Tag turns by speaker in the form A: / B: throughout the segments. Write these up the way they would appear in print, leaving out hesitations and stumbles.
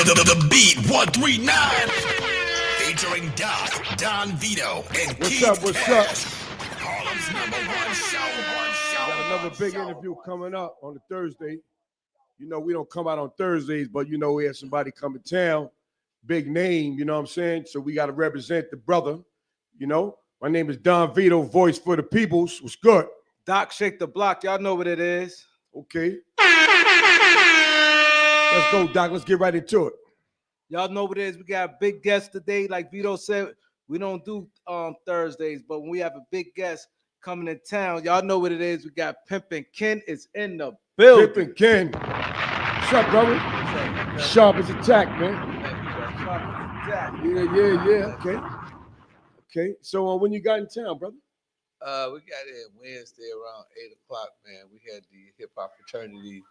A: The Beat 139 featuring Don Vito, and
B: What's
A: Keith
B: up? What's
A: Cash.
B: up?
A: Harlem's #1 show.
B: Got another big interview coming up on a Thursday. You know, we don't come out on Thursdays, but you know, we have somebody come to town, big name, you know what I'm saying? So we got to represent the brother, you know. My name is Don Vito, voice for the peoples. What's good?
C: Doc Shake the Block, y'all know what it is.
B: Okay. Let's go, Doc. Let's get right into it.
C: Y'all know what it is. We got a big guest today. Like Vito said, we don't do Thursdays, but when we have a big guest coming in town, y'all know what it is. We got Pimpin. Ken is in the building.
B: Pimpin Ken. What's up, brother? Sharp as attack, man. Yeah. Okay. So when you got in town, brother?
D: We got in Wednesday around 8 o'clock, man. We had the hip hop fraternity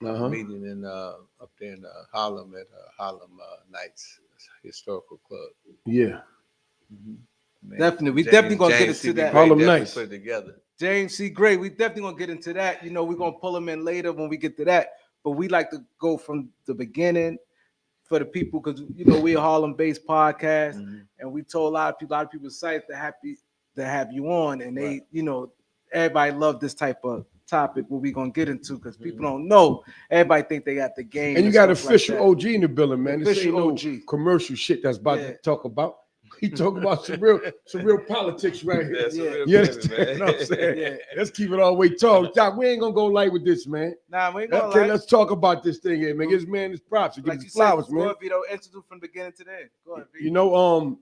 D: meeting in up there in Harlem at Harlem Nights Historical Club.
B: Yeah.
D: Man,
C: Definitely. We definitely gonna get into that.
B: Harlem Nights.
D: Put it together.
C: James C. Gray, we definitely gonna get into that. You know, we're gonna pull him in later when we get to that. But we like to go from the beginning for the people because you know we're a Harlem-based podcast, and we told a lot of people excited to have you on, and they, you know, everybody love this type of topic what we're gonna get into because people don't know. Everybody think they got the game.
B: And you got official like OG in the building, man. This ain't no
C: OG
B: commercial shit that's about to talk about. He talk about some real politics right here.
D: Yeah,
B: you know what I'm saying? Yeah. Let's keep it all the way talk. Doc, we ain't gonna go light with this, man.
C: Nah, we ain't gonna
B: Okay, let's talk about this thing here, man. Give this man his props. Give his flowers, man.
C: Go ahead, Vito. Introduce from the beginning to the end. Go ahead, Vito.
B: You know,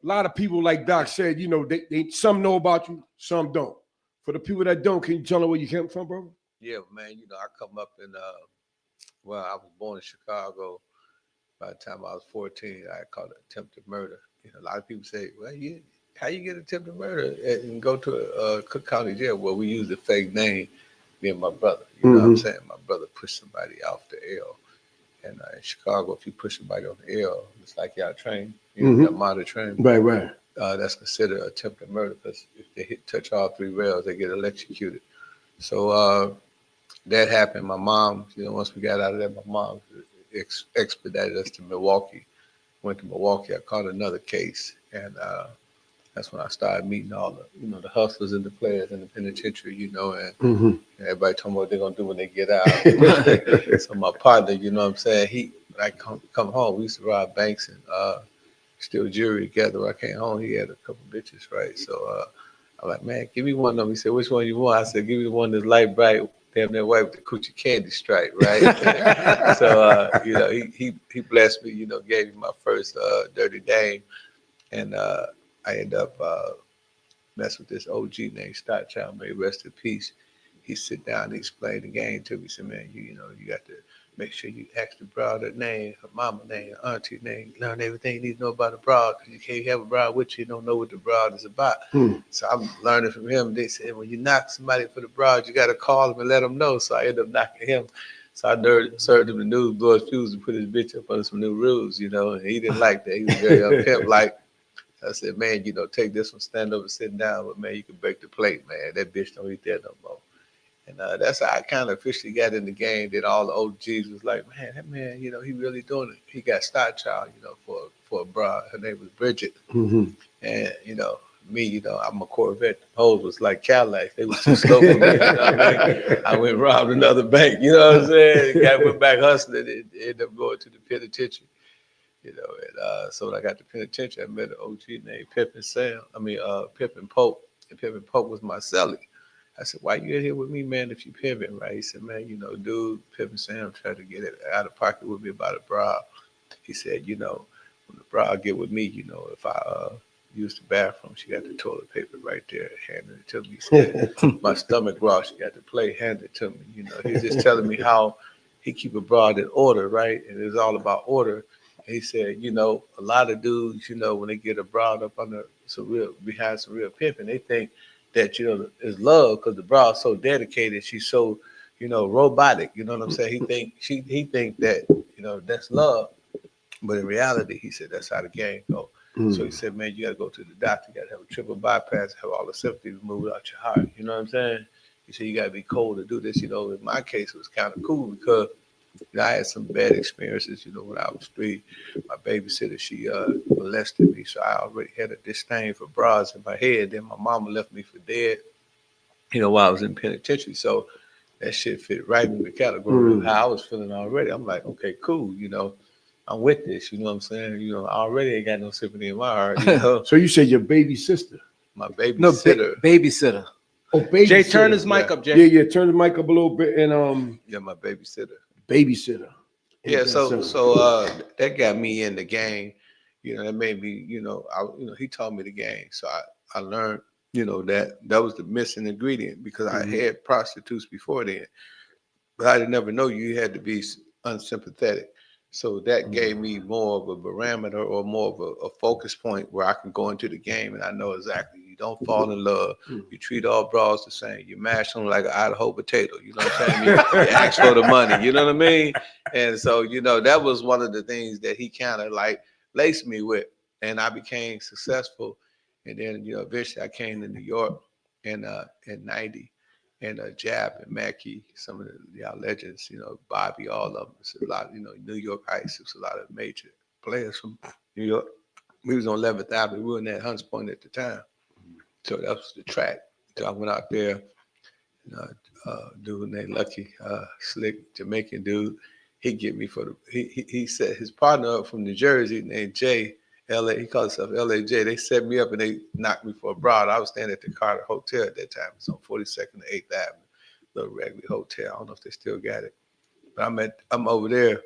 B: a lot of people, like Doc said, you know, they some know about you, some don't. For the people that don't, can you tell them where you came from, bro?
D: Yeah, man. You know, I come up in I was born in Chicago. By the time I was 14, I called it attempted murder. You know, a lot of people say, well, how you get attempted murder and go to Cook County jail? Well, we used a fake name, me and my brother. You know what I'm saying? My brother pushed somebody off the L. And in Chicago, if you push somebody on the L, it's like y'all train. You know, monitor train.
B: Right.
D: That's considered attempted murder because if they touch all three rails, they get electrocuted. So that happened. My mom, you know, once we got out of there, my mom expedited us to Milwaukee. Went to Milwaukee. I caught another case, and that's when I started meeting all the, you know, the hustlers and the players in the penitentiary. You know, and everybody told me what they're gonna do when they get out. So my partner, you know what I'm saying, when I come home, we used to rob banks and steal jewelry together. When I came home, he had a couple bitches, right? So I'm like, man, give me one of them. He said, which one you want? I said, give me the one that's light bright. Damn near white with the coochie candy stripe, right? So you know, he blessed me, you know, gave me my first dirty dame, and I ended up messing with this OG named Starchild, may rest in peace. He sit down and explained the game to me. He said, man, you know, you got to make sure you ask the broad her name, her mama name, her auntie name, learn everything you need to know about the broad, because you can't have a broad with you, don't know what the broad is about. So I'm learning from him. They said, when you knock somebody for the broad, you got to call them and let them know. So I ended up knocking him. So I served him the news, blew his fuse, and put his bitch up under some new rules, you know, and he didn't like that. He was very pimp-like. I said, man, you know, take this one, stand up and sit down, but man, you can break the plate, man. That bitch don't eat that no more. And that's how I kind of officially got in the game. Then all the OGs was like, man, that man, you know, he really doing it. He got Starchild, you know, for a broad. Her name was Bridget. And, you know, me, you know, I'm a Corvette. The hoes was like Cadillacs. They was too slow for me. You know what I mean? I went and robbed another bank. You know what I'm saying? The guy went back hustling and ended up going to the penitentiary. You know, and so when I got to penitentiary, I met an OG named Pimpin Pope. And Pimpin Pope was my cellie. I said, why you in here with me, man, if you pimping, right? He said, man, you know, dude, Pimpin Sam tried to get it out of pocket with me about a bra. He said, you know, when the bra get with me, you know, if I use the bathroom, she got the toilet paper right there, handed it to me. He said, my stomach raw, she got the plate, handed it to me. You know, he was just telling me how he keep a broad in order, right? And it's all about order. And he said, you know, a lot of dudes, you know, when they get a broad up under behind some real pimping, they think that, you know, is love because the broad's so dedicated. She's so, you know, robotic. You know what I'm saying? He think that, you know, that's love. But in reality, he said, that's how the game go. So he said, man, you got to go to the doctor. You got to have a triple bypass, have all the sympathy removed out your heart. You know what I'm saying? He said, you got to be cold to do this. You know, in my case, it was kind of cool because I had some bad experiences, when I was 3. My babysitter, she molested me, so I already had a disdain for bras in my head. Then my mama left me for dead, while I was in penitentiary. So that shit fit right in the category of how I was feeling already. I'm like, okay, cool, I'm with this, you know what I'm saying? I already ain't got no sympathy in my heart,
B: So you said your baby sister?
D: My
C: No,
D: babysitter.
C: babysitter.
B: Oh, babysitter.
C: Jay, turn his mic up, Jay.
B: Yeah, turn the mic up a little bit and
D: Yeah, my babysitter.
B: babysitter.
D: Yeah, so that got me in the game. That made me, he taught me the game. So I learned, that was the missing ingredient because I had prostitutes before then. But I didn't never know you had to be unsympathetic. So that gave me more of a barometer or more of a focus point where I can go into the game and I know exactly you don't fall in love. You treat all bras the same. You mash them like an Idaho potato. You know what I'm saying? You ask for the money. You know what I mean? And so, that was one of the things that he kind of like laced me with. And I became successful. And then, eventually I came to New York in 90. And Jab and Mackey, some of y'all legends, Bobby, all of them. It's a lot, New York Ice. It's a lot of major players from New York. We was on 11th Avenue. We were in that Hunts Point at the time. So that was the track. So I went out there. Dude named Lucky, slick Jamaican dude. He get me for the. He set his partner up from New Jersey named Jay. LA, he called himself LAJ. They set me up and they knocked me for a broad. I was staying at the Carter Hotel at that time. It's on 42nd and 8th Avenue, little regular hotel. I don't know if they still got it. But I'm over there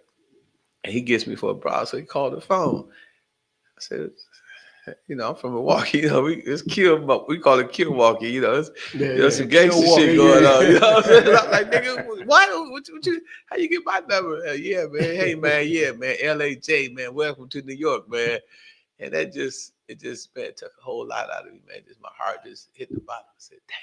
D: and he gets me for a broad. So he called the phone. I said, I'm from Milwaukee, it's kill, we call it kill walkie, it's some gangster shit going on, you know what I'm saying? I'm like, nigga, what you, how you get my number? Yeah, man, hey, man, yeah, man, LAJ, man, welcome to New York, man. And it just, man, took a whole lot out of me, man. Just my heart just hit the bottom. I said, damn,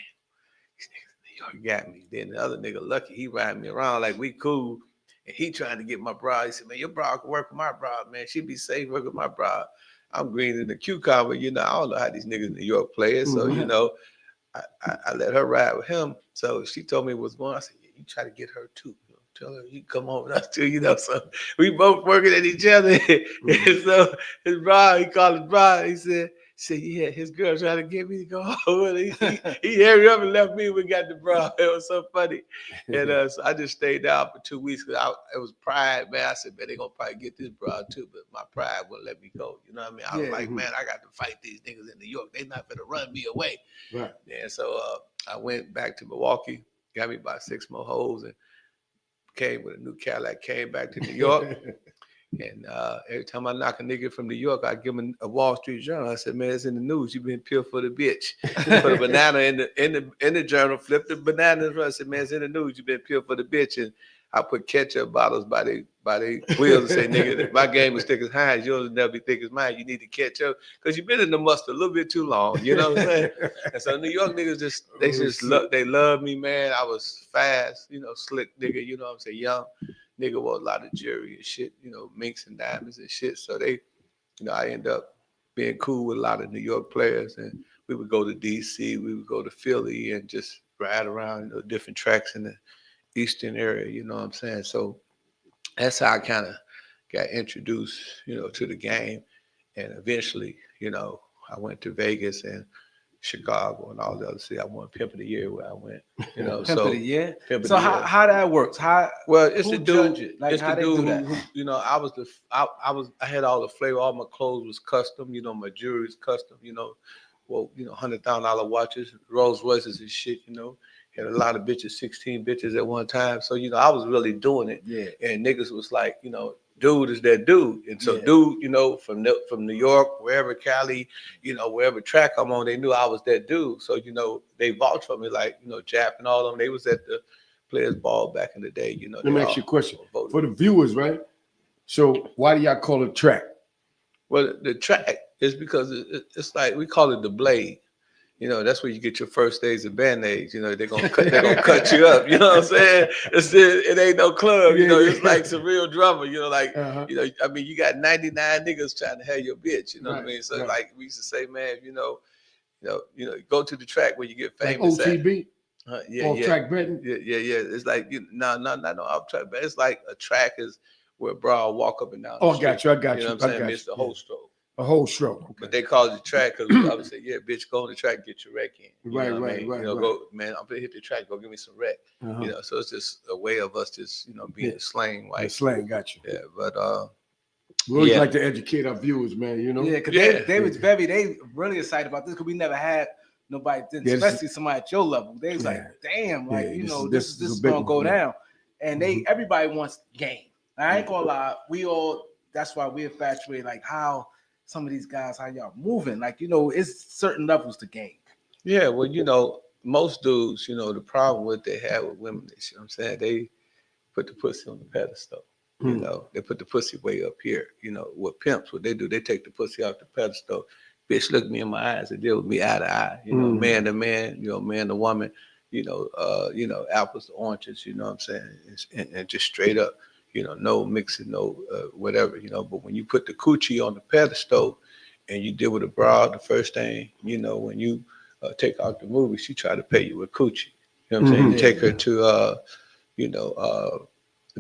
D: these niggas in New York got me. Then the other nigga, Lucky, he riding me around like we cool. And he trying to get my bra. He said, man, your bra can work with my bra, man. She be safe working with my bra. I'm green in the cucumber, I don't know how these niggas in New York play it. So, I let her ride with him. So she told me what's going on. I said, yeah, you try to get her too. Tell her you come home with us too, So we both working at each other. And so his bra, he called his bra. He said, yeah, his girl trying to get me to go home. He hurried up and left me. We got the bra. It was so funny. And so I just stayed down for 2 weeks because it was pride, man. I said, man, they gonna probably get this bra too, but my pride wouldn't let me go. You know what I mean? I was like, man, I got to fight these niggas in New York. They not gonna run me away. Right. And so I went back to Milwaukee, got me about 6 more hoes, and came with a new Cadillac, came back to New York. And every time I knock a nigga from New York, I give him a Wall Street Journal. I said, man, it's in the news. You've been peeled for the bitch. Put a banana in the journal, flip the banana. I said, man, it's in the news. You've been peeled for the bitch. And I put ketchup bottles by the wheels and say, nigga, my game is thick as Heinz. Yours will never be thick as mine. You need to catch up because you've been in the mustard a little bit too long. You know what I'm saying? And so New York niggas they love me, man. I was fast, slick nigga. You know what I'm saying? Young nigga wore a lot of jewelry and shit. Minks and diamonds and shit. So they, I end up being cool with a lot of New York players, and we would go to DC, we would go to Philly, and just ride around different tracks in the Eastern area, you know what I'm saying? So that's how I kind of got introduced, to the game. And eventually, I went to Vegas and Chicago and all the other cities. I won Pimp of the Year where I went,
C: Pimp of the Year? So how that works?
D: It's the dude,
C: Like,
D: it's the dude who, I had all the flavor, all my clothes was custom, my jewelry is custom, $100,000 watches, Rolls Royces and shit, Had a lot of bitches, 16 bitches at one time. So, I was really doing it. Yeah. And niggas was like, dude is that dude. And so dude, from New York, wherever, Cali, wherever track I'm on, they knew I was that dude. So, they vouched for me like, Jap and all of them. They was at the Players Ball back in the day,
B: Let me ask you a question. For the viewers, right? So why do y'all call it track?
D: Well, the track is because it's like, we call it the blade. That's where you get your first days of Band-Aids. They're gonna cut you up. You know what I'm saying? It ain't no club. It's like some real drama. You got 99 niggas trying to have your bitch. You know what I mean? So like we used to say, man, go to the track where you get famous.
B: Like OTB.
D: Yeah,
B: Off track betting.
D: yeah. It's like no, off track, but it's like a track is where bro walk up and down.
B: Oh,
D: The
B: I got you. I got
D: You know
B: you.
D: what I'm
B: I
D: saying?
B: got
D: It's the
B: you.
D: whole stroke.
B: A whole stroke. Okay.
D: But they call it the track because I would say, yeah, bitch, go on the track, get your wreck in. You know what I mean? You know, go, man, I'm gonna hit the track, go give me some wreck.
B: Uh-huh.
D: You know, so it's just a way of us just, being slang white.
B: The slang, got you.
D: Yeah, but
B: we always like to educate our viewers, man. You know.
C: Yeah, because they was they really excited about this because we never had nobody, especially somebody at your level. They was like, damn, like this is gonna go down, and everybody wants game. I ain't gonna lie, that's why we infatuated like how some of these guys, how y'all moving, like it's certain levels to game.
D: Yeah, well, most dudes, the problem what they have with women is, what I'm saying, they put the pussy on the pedestal. They put the pussy way up here. What pimps, what they do, they take the pussy off the pedestal. Bitch, look me in my eyes and deal with me eye to eye. Man to man, man to woman, apples to oranges, you know what I'm saying? And just straight up, no mixing, no whatever, But when you put the coochie on the pedestal and you deal with a broad, the first thing, when you take out the movie, she try to pay you with coochie. You know what I'm saying? You take her to,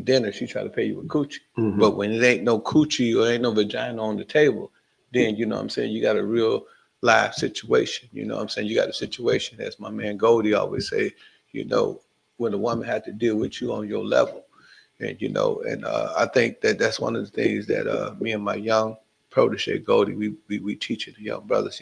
D: dinner, she try to pay you with coochie. But when it ain't no coochie or ain't no vagina on the table, then, you know what I'm saying, you got a real live situation. You know what I'm saying? You got a situation, as my man Goldie always say, when a woman had to deal with you on your level. And, I think that's one of the things that me and my young protege Goldie, we teaching the young brothers,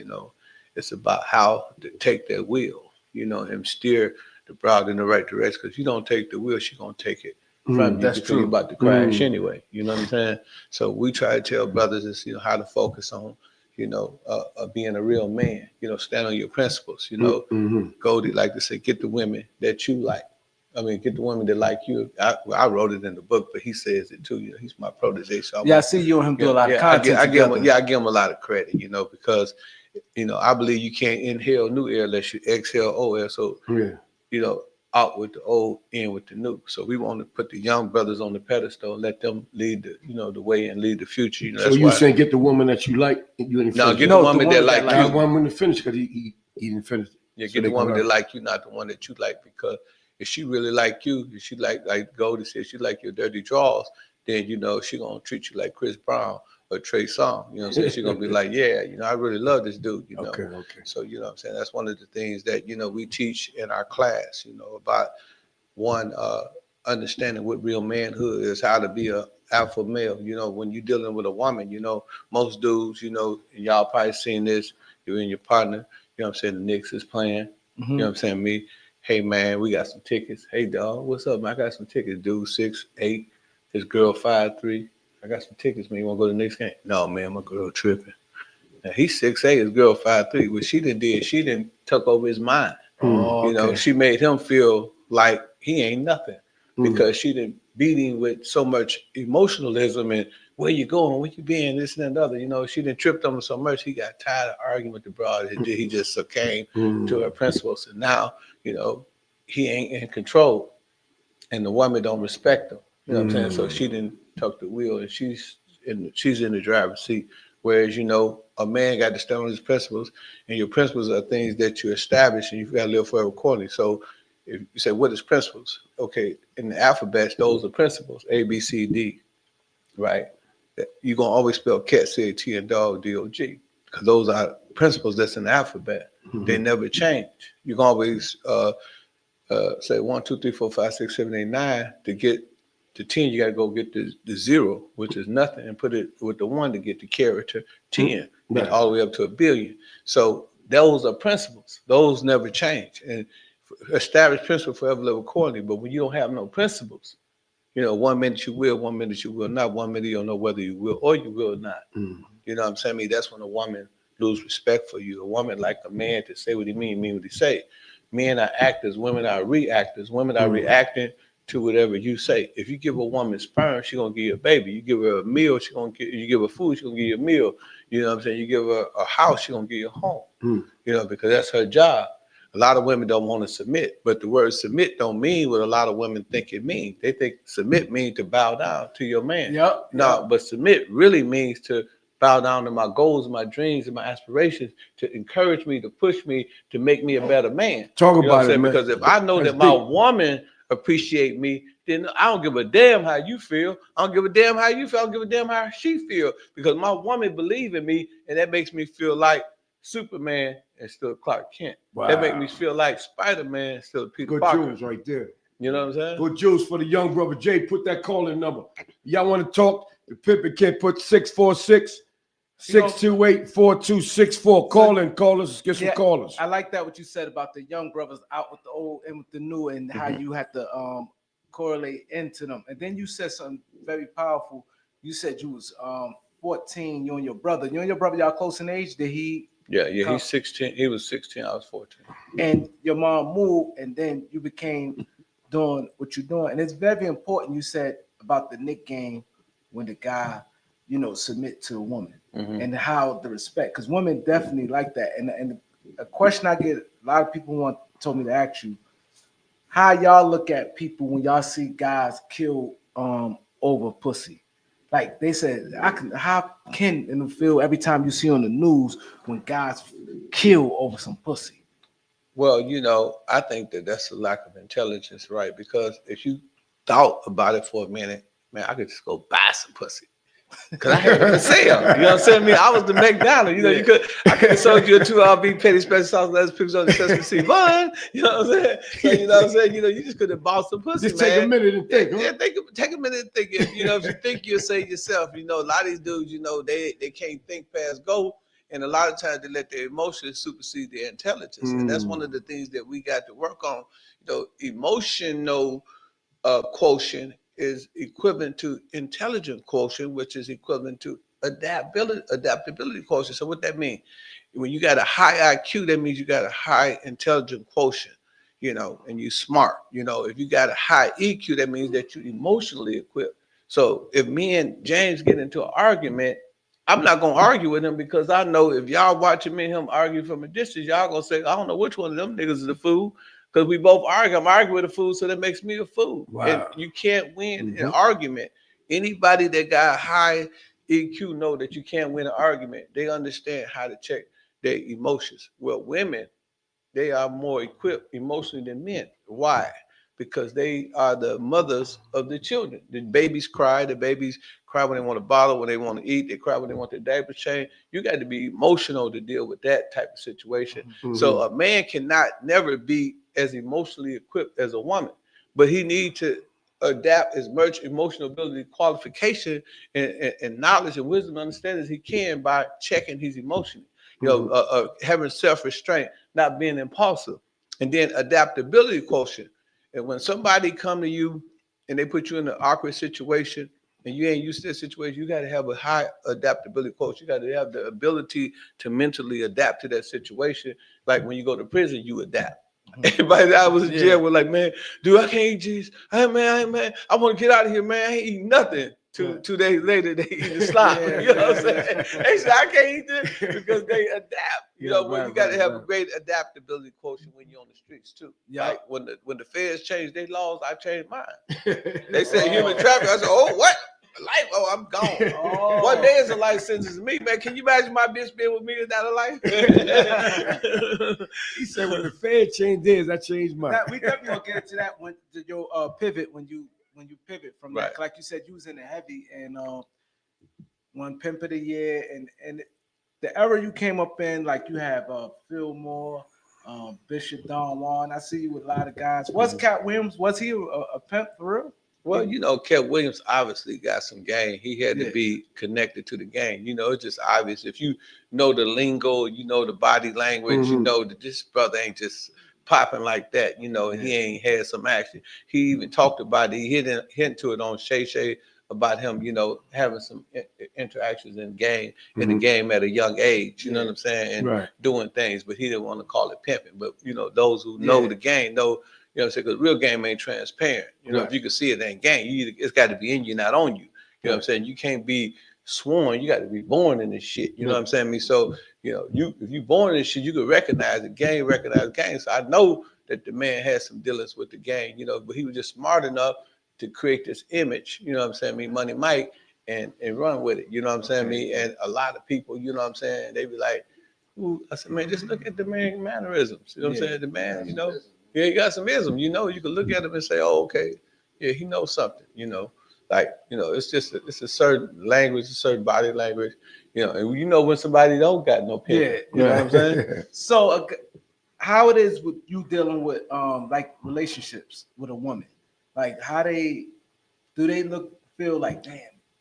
D: it's about how to take that wheel, and steer the bride in the right direction. Because you don't take the wheel, she's going to take it from you.
B: That's true.
D: You're about to crash anyway. You know what I'm saying? So we try to tell brothers is, how to focus on, being a real man, stand on your principles, Goldie like to say, get the women that you like. I mean, get the women that like you. I wrote it in the book, but he says it too. He's my protege. So
C: I see you and him do a lot of content together.
D: I give him a lot of credit, because, I believe you can't inhale new air unless you exhale old air. So, out with the old, in with the new. So we want to put the young brothers on the pedestal and let them lead the, the way and lead the future.
B: So you saying get the woman that you like? You didn't
D: no, get the woman that like you.
B: I want him to finish because he didn't finish.
D: Yeah, get the woman that like you, not the one that you like. Because if she really like you, if she like Goldie said, she like your dirty drawers, then she gonna treat you like Chris Brown or Trey Songz. You know what I'm saying? She's gonna be like, yeah, I really love this dude.
B: Okay.
D: So what I'm saying, that's one of the things that we teach in our class. About one understanding what real manhood is, how to be a alpha male. When you're dealing with a woman, most dudes, and y'all probably seen this. You're in your partner. You know what I'm saying? The Knicks is playing. You know what I'm saying? Me. Hey man, we got some tickets. Hey dog, what's up, man? I got some tickets. Dude 6'8", his girl 5'3". I got some tickets, man. You wanna go to the next game? No, man, my girl tripping. Now he's 6'8", his girl 5'3". What she didn't took over his mind. She made him feel like he ain't nothing because she didn't beat him with so much emotionalism and where you going, where you been, this and that and other. She didn't tripped on him so much. He got tired of arguing with the broad. He just succumbed to her principles. And now, he ain't in control. And the woman don't respect him. You know what I'm saying? So she didn't tuck the wheel and she's in the driver's seat. Whereas, a man got to stand on his principles, and your principles are things that you establish and you've got to live forever accordingly. So if you say, what is principles? Okay, in the alphabet, those are principles, A, B, C, D, right? You're going to always spell cat, C-A-T, and dog, D-O-G, because those are principles that's in the alphabet. They never change. You can always say 1, 2, 3, 4, 5, 6, 7, 8, 9 to get to 10. You got to go get the 0, which is nothing, and put it with the 1 to get the character 10, and all the way up to 1 billion. So those are principles. Those never change. And established principles forever live accordingly. But when you don't have no principles, 1 minute you will, 1 minute you will not. 1 minute you don't know whether you will or you will not. You know what I'm saying? That's when a woman lose respect for you. A woman like a man to say what he mean what he say. Men are actors, women are reactors. Women are reacting to whatever you say. If you give a woman sperm, she's gonna give you a baby. You give her a meal, you give her food, she's gonna give you a meal. You know what I'm saying? You give her a house, she's gonna give you a home. Because that's her job. A lot of women don't want to submit, but the word submit don't mean what a lot of women think it means. They think submit means to bow down to your man. But submit really means to bow down to my goals, my dreams, and my aspirations to encourage me, to push me, to make me a better man.
B: Talk
D: You know what
B: about
D: I'm
B: it,
D: saying?
B: man.
D: Because if I know
B: That's
D: that my
B: deep.
D: woman appreciate me, then I don't give a damn how you feel. I don't give a damn how you feel. I don't give a damn how she feel. Because my woman believe in me, and that makes me feel like Superman instead of Clark Kent. That makes me feel like Spider-Man instead of Peter
B: Good
D: Parker.
B: jewels right there.
D: You know what I'm saying?
B: Good jewels for the young brother Jay. Put that calling number. Y'all want to talk? The Pimpin can't put 646-628-4264. Call in, callers. Get some callers.
C: I like that what you said about the young brothers out with the old and with the new, and how you have to correlate into them. And then you said something very powerful. You said you was 14. You and your brother. Y'all close in age. Did he?
D: Yeah. He's 16. He was 16. I was 14.
C: And your mom moved, and then you became doing what you're doing. And it's very important. You said about the Nick game when the guy, submit to a woman, and how the respect, because women definitely like that. And a question I get, a lot of people told me to ask you, how y'all look at people when y'all see guys kill over pussy. Like they said, how can it feel every time you see on the news when guys kill over some pussy?
D: Well, I think that's a lack of intelligence, right? Because if you thought about it for a minute, man, I could just go buy some pussy. Because I had it for sale. You know what I'm saying? I mean, I was the McDonald's. I could have sold you a 2-RB petty special sauce, let's pictures on the Sesame Seed bun. You know what I'm saying? So, you know what I'm saying? You just could have bought some pussy,
B: Just take a minute and think.
D: Yeah, take a minute and think. If you think, you'll say yourself. A lot of these dudes, they can't think past go. And a lot of times they let their emotions supersede their intelligence. And that's one of the things that we got to work on. Emotional quotient is equivalent to intelligent quotient, which is equivalent to adaptability quotient. So what that means? When you got a high IQ, that means you got a high intelligent quotient, and you smart. If you got a high EQ, that means that you're emotionally equipped. So if me and James get into an argument, I'm not gonna argue with him, because I know if y'all watching me and him argue from a distance, y'all gonna say, I don't know which one of them niggas is a fool. Because we both argue. I'm arguing with a fool, so that makes me a fool.
B: Wow.
D: And you can't win an argument. Anybody that got high EQ know that you can't win an argument. They understand how to check their emotions. Well, women, they are more equipped emotionally than men. Why? Because they are the mothers of the children. The babies cry. The babies cry when they want to bottle, when they want to eat. They cry when they want their diaper changed. You got to be emotional to deal with that type of situation. So a man cannot never be as emotionally equipped as a woman, but he needs to adapt as much emotional ability, qualification, and knowledge and wisdom and understanding as he can by checking his emotions. Having self-restraint, not being impulsive, and then adaptability quotient. And when somebody come to you and they put you in an awkward situation and you ain't used to that situation, you got to have a high adaptability quotient. You got to have the ability to mentally adapt to that situation. Like when you go to prison, you adapt. Everybody that was in jail was like, man, dude, I can't eat cheese. I want to get out of here, man. I ain't eating nothing. 2 days later, they eat the slop. You know what I'm saying? They say, I can't eat this, because they adapt. You got to have a great adaptability quotient when you're on the streets too. Yeah. Like when the feds change their laws, I changed mine. They said human trafficking. I said, oh, what? Life? Oh, I'm gone. One day is a life sentence to me, man. Can you imagine my bitch being with me? Is that a life?
B: He said, when the Fed changed theirs, I changed mine.
C: We definitely gonna get into that when your pivot when you pivot from that. Like you said, you was in the heavy and one Pimp of the Year and the era you came up in, like you have Phil Moore, Bishop Don Juan. I see you with a lot of guys. What's Katt Williams? Was he a pimp for real?
D: Well, Katt Williams obviously got some game. He had to be connected to the game. It's just obvious. If you know the lingo, the body language, that this brother ain't just popping like that, and he ain't had some action. He even talked about it. He hit to it on Shay Shay about him, having some interactions in the game at a young age, you know what I'm saying? And doing things, but he didn't want to call it pimping. But, those who know the game know, you know what I'm saying? Because real game ain't transparent. If you can see it ain't game, it's got to be in you, not on you. You know what I'm saying? You can't be sworn. You got to be born in this shit. You know what I'm saying? So, if you born in this shit, you can recognize the game, recognize the game. So I know that the man had some dealings with the game, but he was just smart enough to create this image, you know what I'm saying? Money Mike, and run with it. You know what I'm saying? Me and a lot of people, you know what I'm saying? They be like, ooh, I said, man, just look at the man mannerisms. You know what I'm saying? The man, you know, yeah, he got some ism. You know, you can look at him and say, oh, okay, yeah, he knows something. You know, like it's just it's a certain language, a certain body language. You know, and you know when somebody don't got no pimp.
C: Yeah,
D: You know what I'm saying?
C: So, how it is with you dealing with like relationships with a woman? Like, how do they feel like, damn,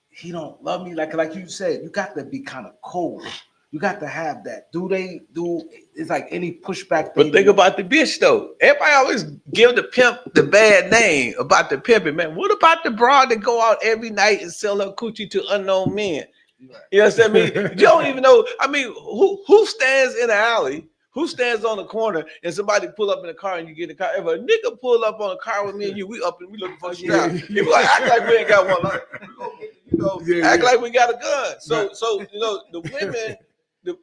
C: he don't love me? Like you said, you got to be kind of cold. You got to have that. It's like any pushback?
D: But think about the bitch though. Everybody always give the pimp the bad name about the pimping, man. What about the broad that go out every night and sell her coochie to unknown men?
C: Right.
D: You know what I mean? You don't even know. I mean, who stands in the alley? Who stands on the corner and somebody pull up in the car and you get in the car? If a nigga pull up on a car with me and you, we up and we looking for a strap. He be like, act like we ain't got one. Like, we go get, act like we got a gun. So you know, the women,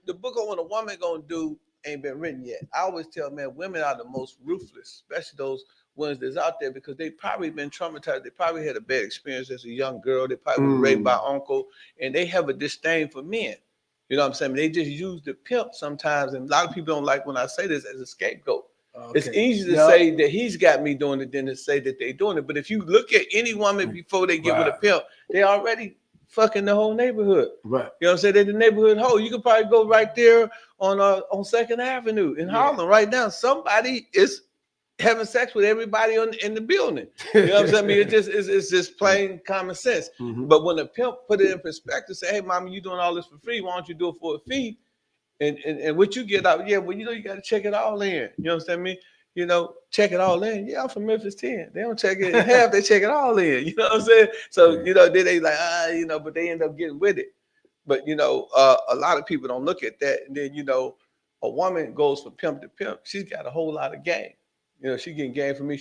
D: the book on what a woman gonna do ain't been written yet. I always tell man, women are the most ruthless, especially those ones that's out there because they probably been traumatized. They probably had a bad experience as a young girl. They probably was raped by uncle, and they have a disdain for men. You know what I'm saying? They just use the pimp sometimes, and a lot of people don't like when I say this as a scapegoat. Okay. It's easy to say that he's got me doing it than to say that they doing it. But if you look at any woman before they get with a pimp, they already fucking the whole neighborhood. Right. You know what I'm saying? They're the neighborhood hoe. You could probably go right there on 2nd Avenue in Harlem right now. Somebody is having sex with everybody in the building. You know what I'm saying? I mean, it's just plain common sense. But when a pimp put it in perspective, say, hey, mama, you doing all this for free. Why don't you do it for a fee? And what you get out, yeah, well, you know, you got to check it all in. You understand me? You know, check it all in. Yeah, I'm from Memphis 10. They don't check it in half, they check it all in. You know what I'm saying? So, you know, then they like, you know, but they end up getting with it. But, you know, a lot of people don't look at that. And then, you know, a woman goes from pimp to pimp. She's got a whole lot of game. You know, she getting game from me.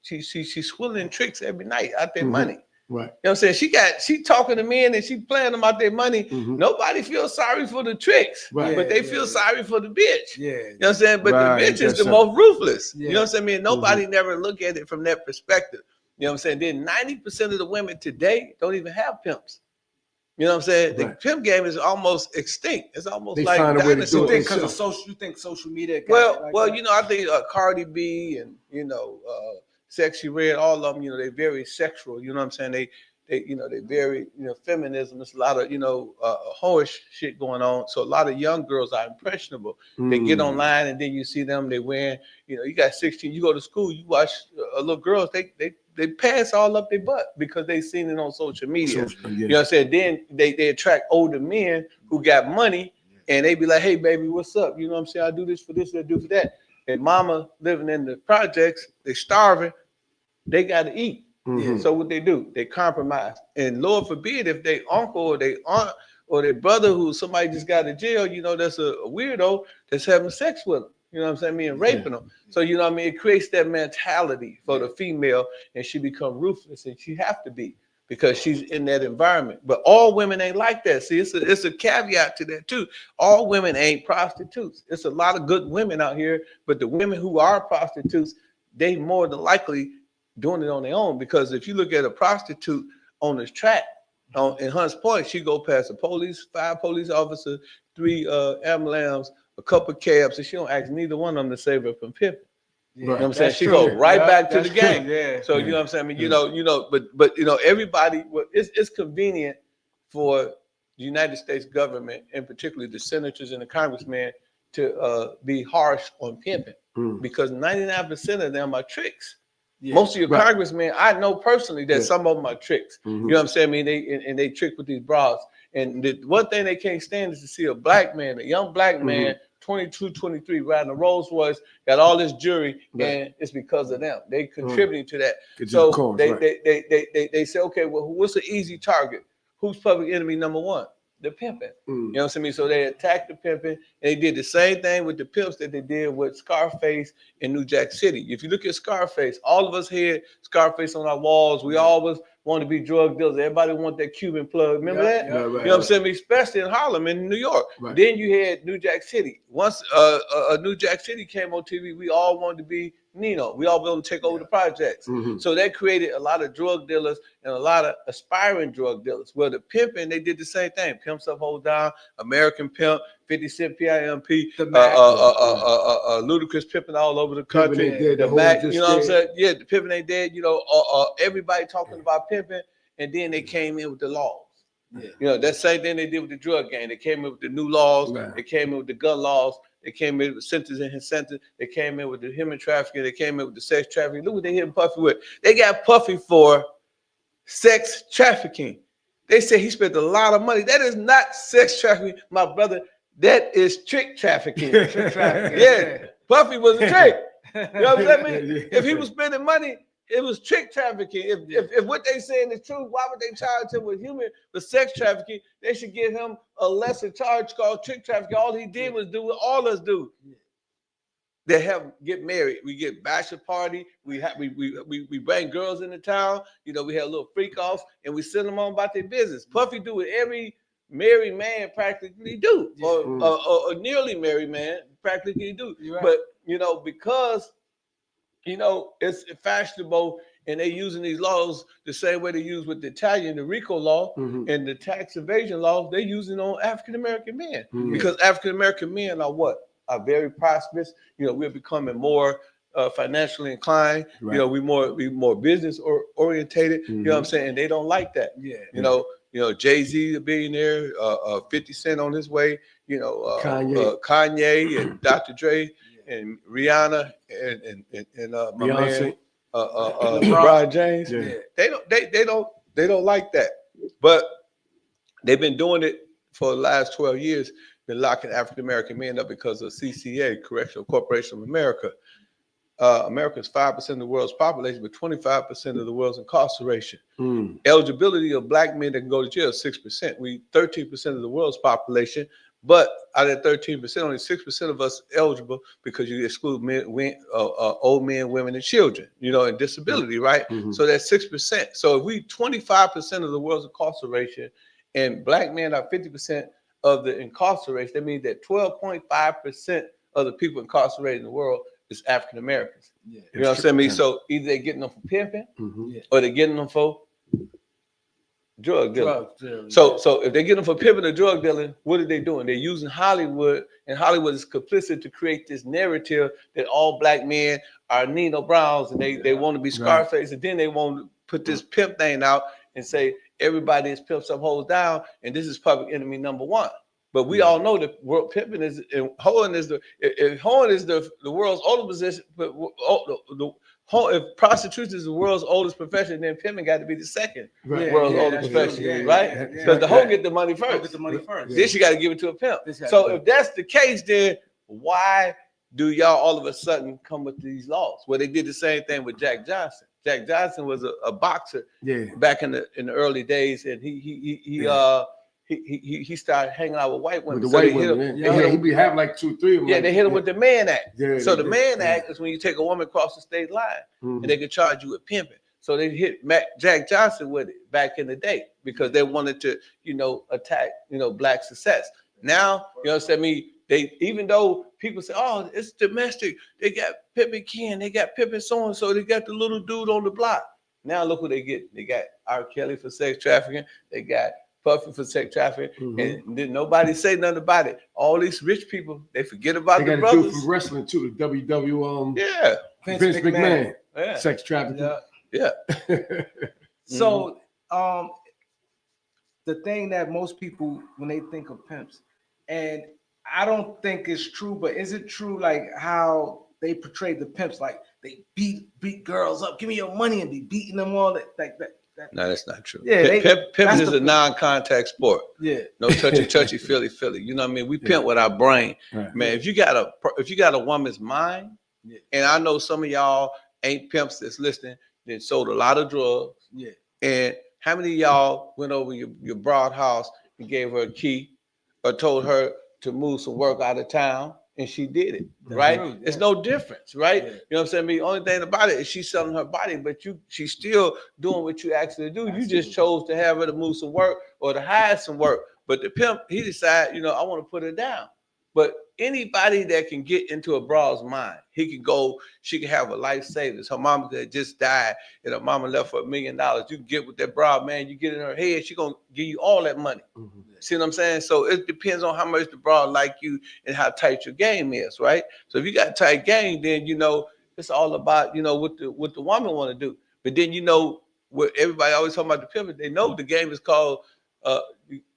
D: She's swilling tricks every night out their money. Right. You know what I'm saying? She talking to men and she playing them out their money. Nobody feels sorry for the tricks, but they feel sorry for the bitch. Yeah. You know what I'm saying? But the bitch is the most ruthless. You know what I'm saying? I mean, nobody never look at it from that perspective. You know what I'm saying? Then 90% of the women today don't even have pimps. You know what I'm saying? The pimp game is almost extinct. It's almost they like dinosaurs.
C: Because of social, you think social media?
D: Well, you know, I think Cardi B and you know, Sexy Red, all of them, you know, they're very sexual. You know what I'm saying? They you know, they very, you know, feminism. There's a lot of, you know, whorish shit going on. So a lot of young girls are impressionable. They get online and then you see them. They wearing, you know, you got 16. You go to school, you watch little girls. They pass all up their butt because they seen it on social media. You know what I'm saying? Then they attract older men who got money and they be like, hey, baby, what's up? You know what I'm saying? I do this for this, I do for that. And mama living in the projects, they starving, they got to eat. So what they do, they compromise. And Lord forbid if they uncle or they aunt or their brother who somebody just got in jail, you know, that's a weirdo that's having sex with them. You know what I'm saying? I mean, raping them. So, you know what I mean? It creates that mentality for the female and she become ruthless and she have to be because she's in that environment. But all women ain't like that. See, it's a caveat to that too. All women ain't prostitutes. It's a lot of good women out here, but the women who are prostitutes, they more than likely doing it on their own because if you look at a prostitute on this track, in Hunts Point, she go past the police, 5 police officers, 3 ambulance, a couple of cabs, and she don't ask neither one of them to save her from pimping. You know what I'm saying? She go right back to the game. So you know what I'm saying? I mean, you know, but you know, everybody, it's convenient for the United States government, and particularly the senators and the congressmen, to be harsh on pimping because 99% of them are tricks. Most of your congressmen, I know personally that some of them are tricks. You know what I'm saying? I mean, they trick with these bras. And the one thing they can't stand is to see a black man, a young black man, 22, 23, riding a Rolls Royce, got all this jewelry, and it's because of them. They contributing to that. So they say, okay, well, what's the easy target? Who's public enemy number 1? The pimping. You know what I mean? So they attacked the pimping, and they did the same thing with the pimps that they did with Scarface in New Jack City. If you look at Scarface, all of us had Scarface on our walls. We always want to be drug dealers. Everybody want that Cuban plug. Remember that? You know what I'm saying? Especially in Harlem and New York. Then you had New Jack City. Once New Jack City came on TV, we all wanted to be Nino. We all want to take over the projects.
B: Mm-hmm.
D: So that created a lot of drug dealers and a lot of aspiring drug dealers. Well, the pimping, they did the same thing. Pimps Up, Hold Down, American Pimp, 50 Cent, PIMP, Ludacris pimping all over the country.
B: Pimpin' Ain't Dead,
D: The
B: the
D: Mac,
B: Hoes
D: you
B: Just
D: know what I'm
B: Scared.
D: saying? Yeah, the pimping ain't dead. You know, everybody talking about pimping, and then they came in with the laws.
C: Yeah.
D: You know, that same thing they did with the drug gang. They came in with the new laws.
B: Right.
D: They came in with the gun laws. They came in with sentencing and incentives. They came in with the human trafficking. They came in with the sex trafficking. Look what they hit Puffy with. They got Puffy for sex trafficking. They said he spent a lot of money. That is not sex trafficking, my brother. That is trick trafficking.
C: Trick trafficking.
D: Yeah, Puffy was a trick. You know what I mean?
B: Yeah.
D: If he was spending money, it was trick trafficking. If what they saying is true, why would they charge him with sex trafficking? They should give him a lesser charge called trick trafficking. All he did was do what all us do. They get married. We get bachelor party. We bring girls into town. You know, we have a little freak offs and we send them on about their business. Puffy do what every married man practically do, or nearly married man practically do.
C: Right.
D: But you know, because you know it's fashionable, and they using these laws the same way they use with the Italian, the RICO law, and the tax evasion laws. They using on African American men because African American men are what? Are very prosperous. You know, we're becoming more financially inclined.
B: Right.
D: You know, we more business orientated. You know what I'm saying? And they don't like that.
C: Yeah.
D: You know, Jay-Z, the billionaire, 50 Cent on his way. You know, Kanye and Dr. Dre and Rihanna and my man LeBron James.
B: Yeah.
D: They don't like that. But they've been doing it for the last 12 years. Been locking African American men up because of CCA, Correctional Corporation of America. America is 5% of the world's population, but 25% of the world's incarceration. Eligibility of black men that can go to jail is 6%. We 13% of the world's population, but out of that 13%, only 6% of us eligible because you exclude old men, women, and children. You know, and disability, right? So that's 6%. So if we 25% of the world's incarceration, and black men are 50% of the incarceration, that means that 12.5% of the people incarcerated in the world is African Americans.
C: Yeah.
D: You know what I'm saying? So either they're getting them for pimping or they're getting them for drug dealing. So if they get them for pimping or drug dealing, what are they doing? They're using Hollywood, and Hollywood is complicit to create this narrative that all black men are Nino Browns, and they want to be Scarface, and then they want to put this pimp thing out and say everybody is Pimps Up, Hoes Down, and this is public enemy number one. But we all know that world pimping is and hoeing is the world's oldest position. But if prostitution is the world's oldest profession, then pimping got to be the second world's oldest profession, right? Because the hoe get the money first. Then she got to give it to a pimp. So if that's the case, then why do y'all all of a sudden come with these laws? Well, they did the same thing with Jack Johnson. Jack Johnson was a boxer back in the early days, and he started hanging out with white women.
B: With the white women, he be having like 2, 3 of them.
D: Yeah, they hit him with the Mann Act.
B: Yeah,
D: so the Mann Act is when you take a woman across the state line, and they can charge you with pimping. So they hit Jack Johnson with it back in the day because they wanted to, attack, black success. Now, you know what I mean? Even though people say, oh, it's domestic, they got Pimpin' Ken, they got Pimpin' so-and-so, they got the little dude on the block. Now look what they get. They got R. Kelly for sex trafficking. They got Puffy for sex trafficking. And didn't nobody say nothing about it. All these rich people, they forget about the brothers. They got to do
B: from wrestling too, the WW.
C: Vince McMahon.
B: Sex trafficking.
C: Yeah. So the thing that most people, when they think of pimps, and I don't think it's true, but is it true like how they portray the pimps, like they beat girls up, give me your money, and be beating them all like that?
D: No, that's not true.
C: Yeah,
D: pimping is a non-contact sport.
C: Yeah,
D: no touchy, feely. You know what I mean? We pimp with our brain, man. If you got a woman's mind, and I know some of y'all ain't pimps that's listening, that sold a lot of drugs. Yeah, and how many of y'all went over your broad house and gave her a key, or told her to move some work out of town, and she did it, right? True, It's no difference, right? You know what I'm saying? The only thing about it is she's selling her body, but she's still doing what you asked her to do. You just chose to have her to move some work or to hide some work. But the pimp, he decided, I want to put her down. But anybody that can get into a broad's mind, he can go, she can have a life savings. Her mama that just died and her mama left for $1 million. You can get with that broad, man, you get in her head, she gonna give you all that money. See what I'm saying? So it depends on how much the broad like you and how tight your game is, right? So if you got a tight game, then it's all about, what the woman want to do. But then what everybody always talking about the pimp, they know the game is called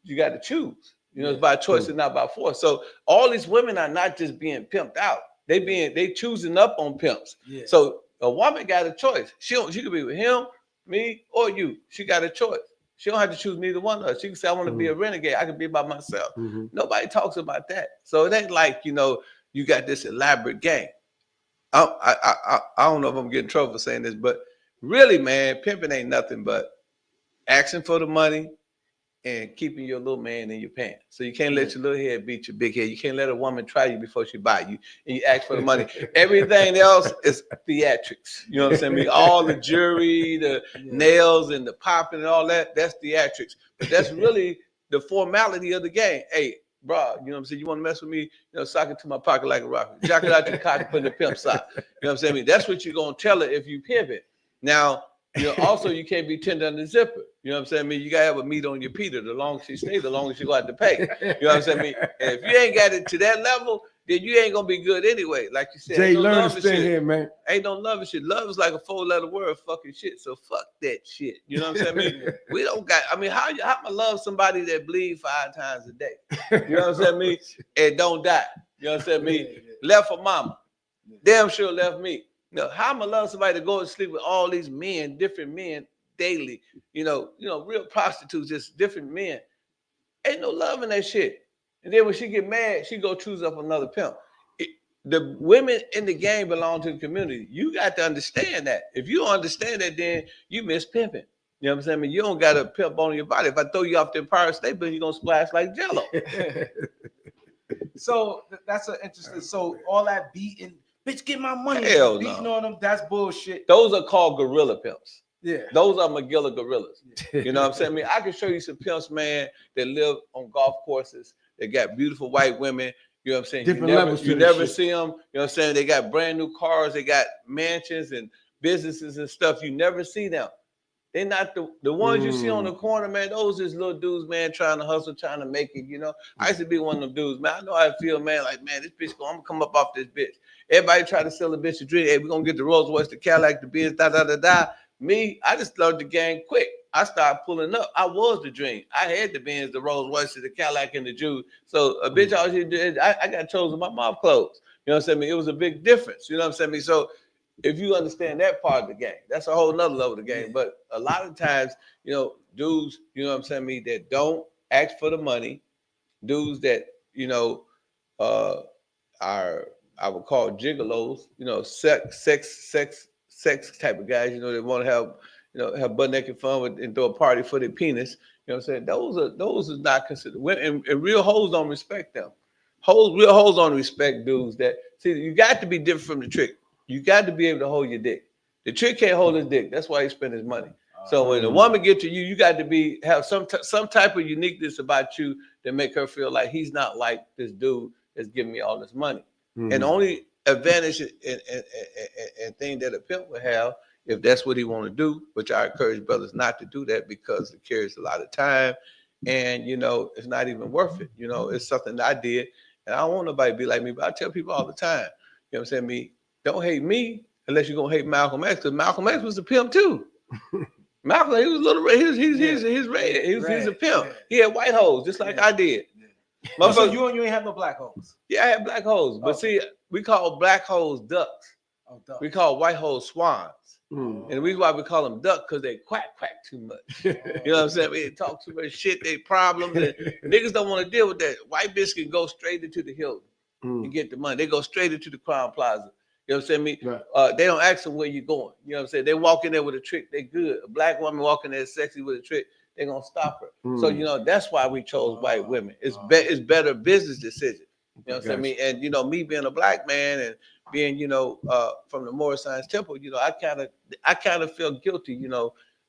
D: you got to choose. It's by choice and not by force. So all these women are not just being pimped out. They choosing up on pimps. Yeah. So a woman got a choice. She could be with him, me, or you. She got a choice. She don't have to choose neither one of us. She can say, I want to be a renegade. I can be by myself. Nobody talks about that. So it ain't like, you got this elaborate game. I don't know if I'm getting in trouble for saying this, but really, man, pimping ain't nothing but asking for the money and keeping your little man in your pants. So you can't let your little head beat your big head. You can't let a woman try you before she buy you, and you ask for the money. Everything else is theatrics. You know what I'm saying? All the jewelry, the nails, and the popping and all that, that's theatrics. But that's really the formality of the game. Hey, bro, you know what I'm saying? You want to mess with me? Sock it to my pocket like a rocket. Jack it out your cock and put in the pimp sock. You know what I'm saying? That's what you're going to tell her if you pimp it. Now, also you can't be tender under the zipper. You know what I'm saying? You got to have a meat on your Peter. The longer she stays, the longer she going to have to pay. You know what I'm saying? And if you ain't got it to that level, then you ain't going to be good anyway. Like you said,
B: Jay, learn to stay here, man.
D: Ain't no love and shit. Love is like a 4-letter word, fucking shit. So fuck that shit. You know what I'm saying? We don't got, how am I love somebody that bleed 5 times a day? You know what I'm saying? And don't die. You know what I'm saying? Left for mama. Damn sure left me. How am I love somebody to go and sleep with all these men, different men daily? Real prostitutes, just different men. Ain't no love in that shit. And then when she get mad, she go choose up another pimp. The women in the game belong to the community. You got to understand that. If you don't understand that, then you miss pimping. You know what I'm saying? You don't got a pimp on your body. If I throw you off the Empire State Building, you're going to splash like Jello.
C: So that's an interesting. So all that beating, bitch, get my money.
D: Hell
C: beating
D: no.
C: on them, that's bullshit.
D: Those are called gorilla pimps.
C: Yeah.
D: Those are Magilla gorillas. You know what I'm saying? I can show you some pimps, man, that live on golf courses. They got beautiful white women. You know what I'm saying?
B: Different levels.
D: You never see them. You know what I'm saying? They got brand new cars. They got mansions and businesses and stuff. You never see them. They're not the ones you see on the corner, man. Those is little dudes, man, trying to hustle, trying to make it, I used to be one of them dudes, man. I know how I feel, man. Like, man, this bitch, I'm going to come up off this bitch. Everybody try to sell a bitch a dream. Hey, we're going to get the Rolls Royce, the Cadillac, the Benz, da. Me, I just learned the game quick. I started pulling up. I was the dream. I had the Benz, the Rolls Royce, the Cadillac, and the Jews. So a bitch out here did. I got chosen my mouth closed. You know what I'm saying? It was a big difference. You know what I'm saying? So if you understand that part of the game, that's a whole nother level of the game. But a lot of times, dudes, you know what I'm saying, that don't ask for the money, dudes that, are, I would call gigolos, sex type of guys, they want to have butt naked fun with and throw a party for their penis. You know what I'm saying? Those are not considered women, and real hoes don't respect them. Real hoes don't respect dudes that see. You got to be different from the trick. You got to be able to hold your dick. The trick can't hold his dick. That's why he spend his money. So when a woman get to you, you got to have some type of uniqueness about you that make her feel like he's not like this dude that's giving me all this money. And the only advantage and thing that a pimp would have, if that's what he want to do, which I encourage brothers not to do that because it carries a lot of time, and it's not even worth it. It's something that I did, and I don't want nobody to be like me. But I tell people all the time, you know what I'm saying? Don't hate me unless you're gonna hate Malcolm X, because Malcolm X was a pimp too. Malcolm, he was a little he's a pimp. He had white hoes just like I did.
C: So you ain't have no black hoes?
D: Yeah, I had black hoes, but see, we call black hoes ducks. Oh, ducks. We call white hoes swans. And the reason why we call them duck because they quack too much. You know what I'm saying? They talk too much shit, they problems, and niggas don't want to deal with that. White bitch can go straight into the Hilton and get the money. They go straight into the Crown Plaza. You know what I'm saying? Right. They don't ask them where you're going. You know what I'm saying? They walk in there with a trick, they good. A black woman walking there sexy with a trick, they're gonna stop her. So that's why we chose white women. It's better business decision. You know what I'm saying? And me being a black man and being, from the Morris Science Temple, I kind of feel guilty,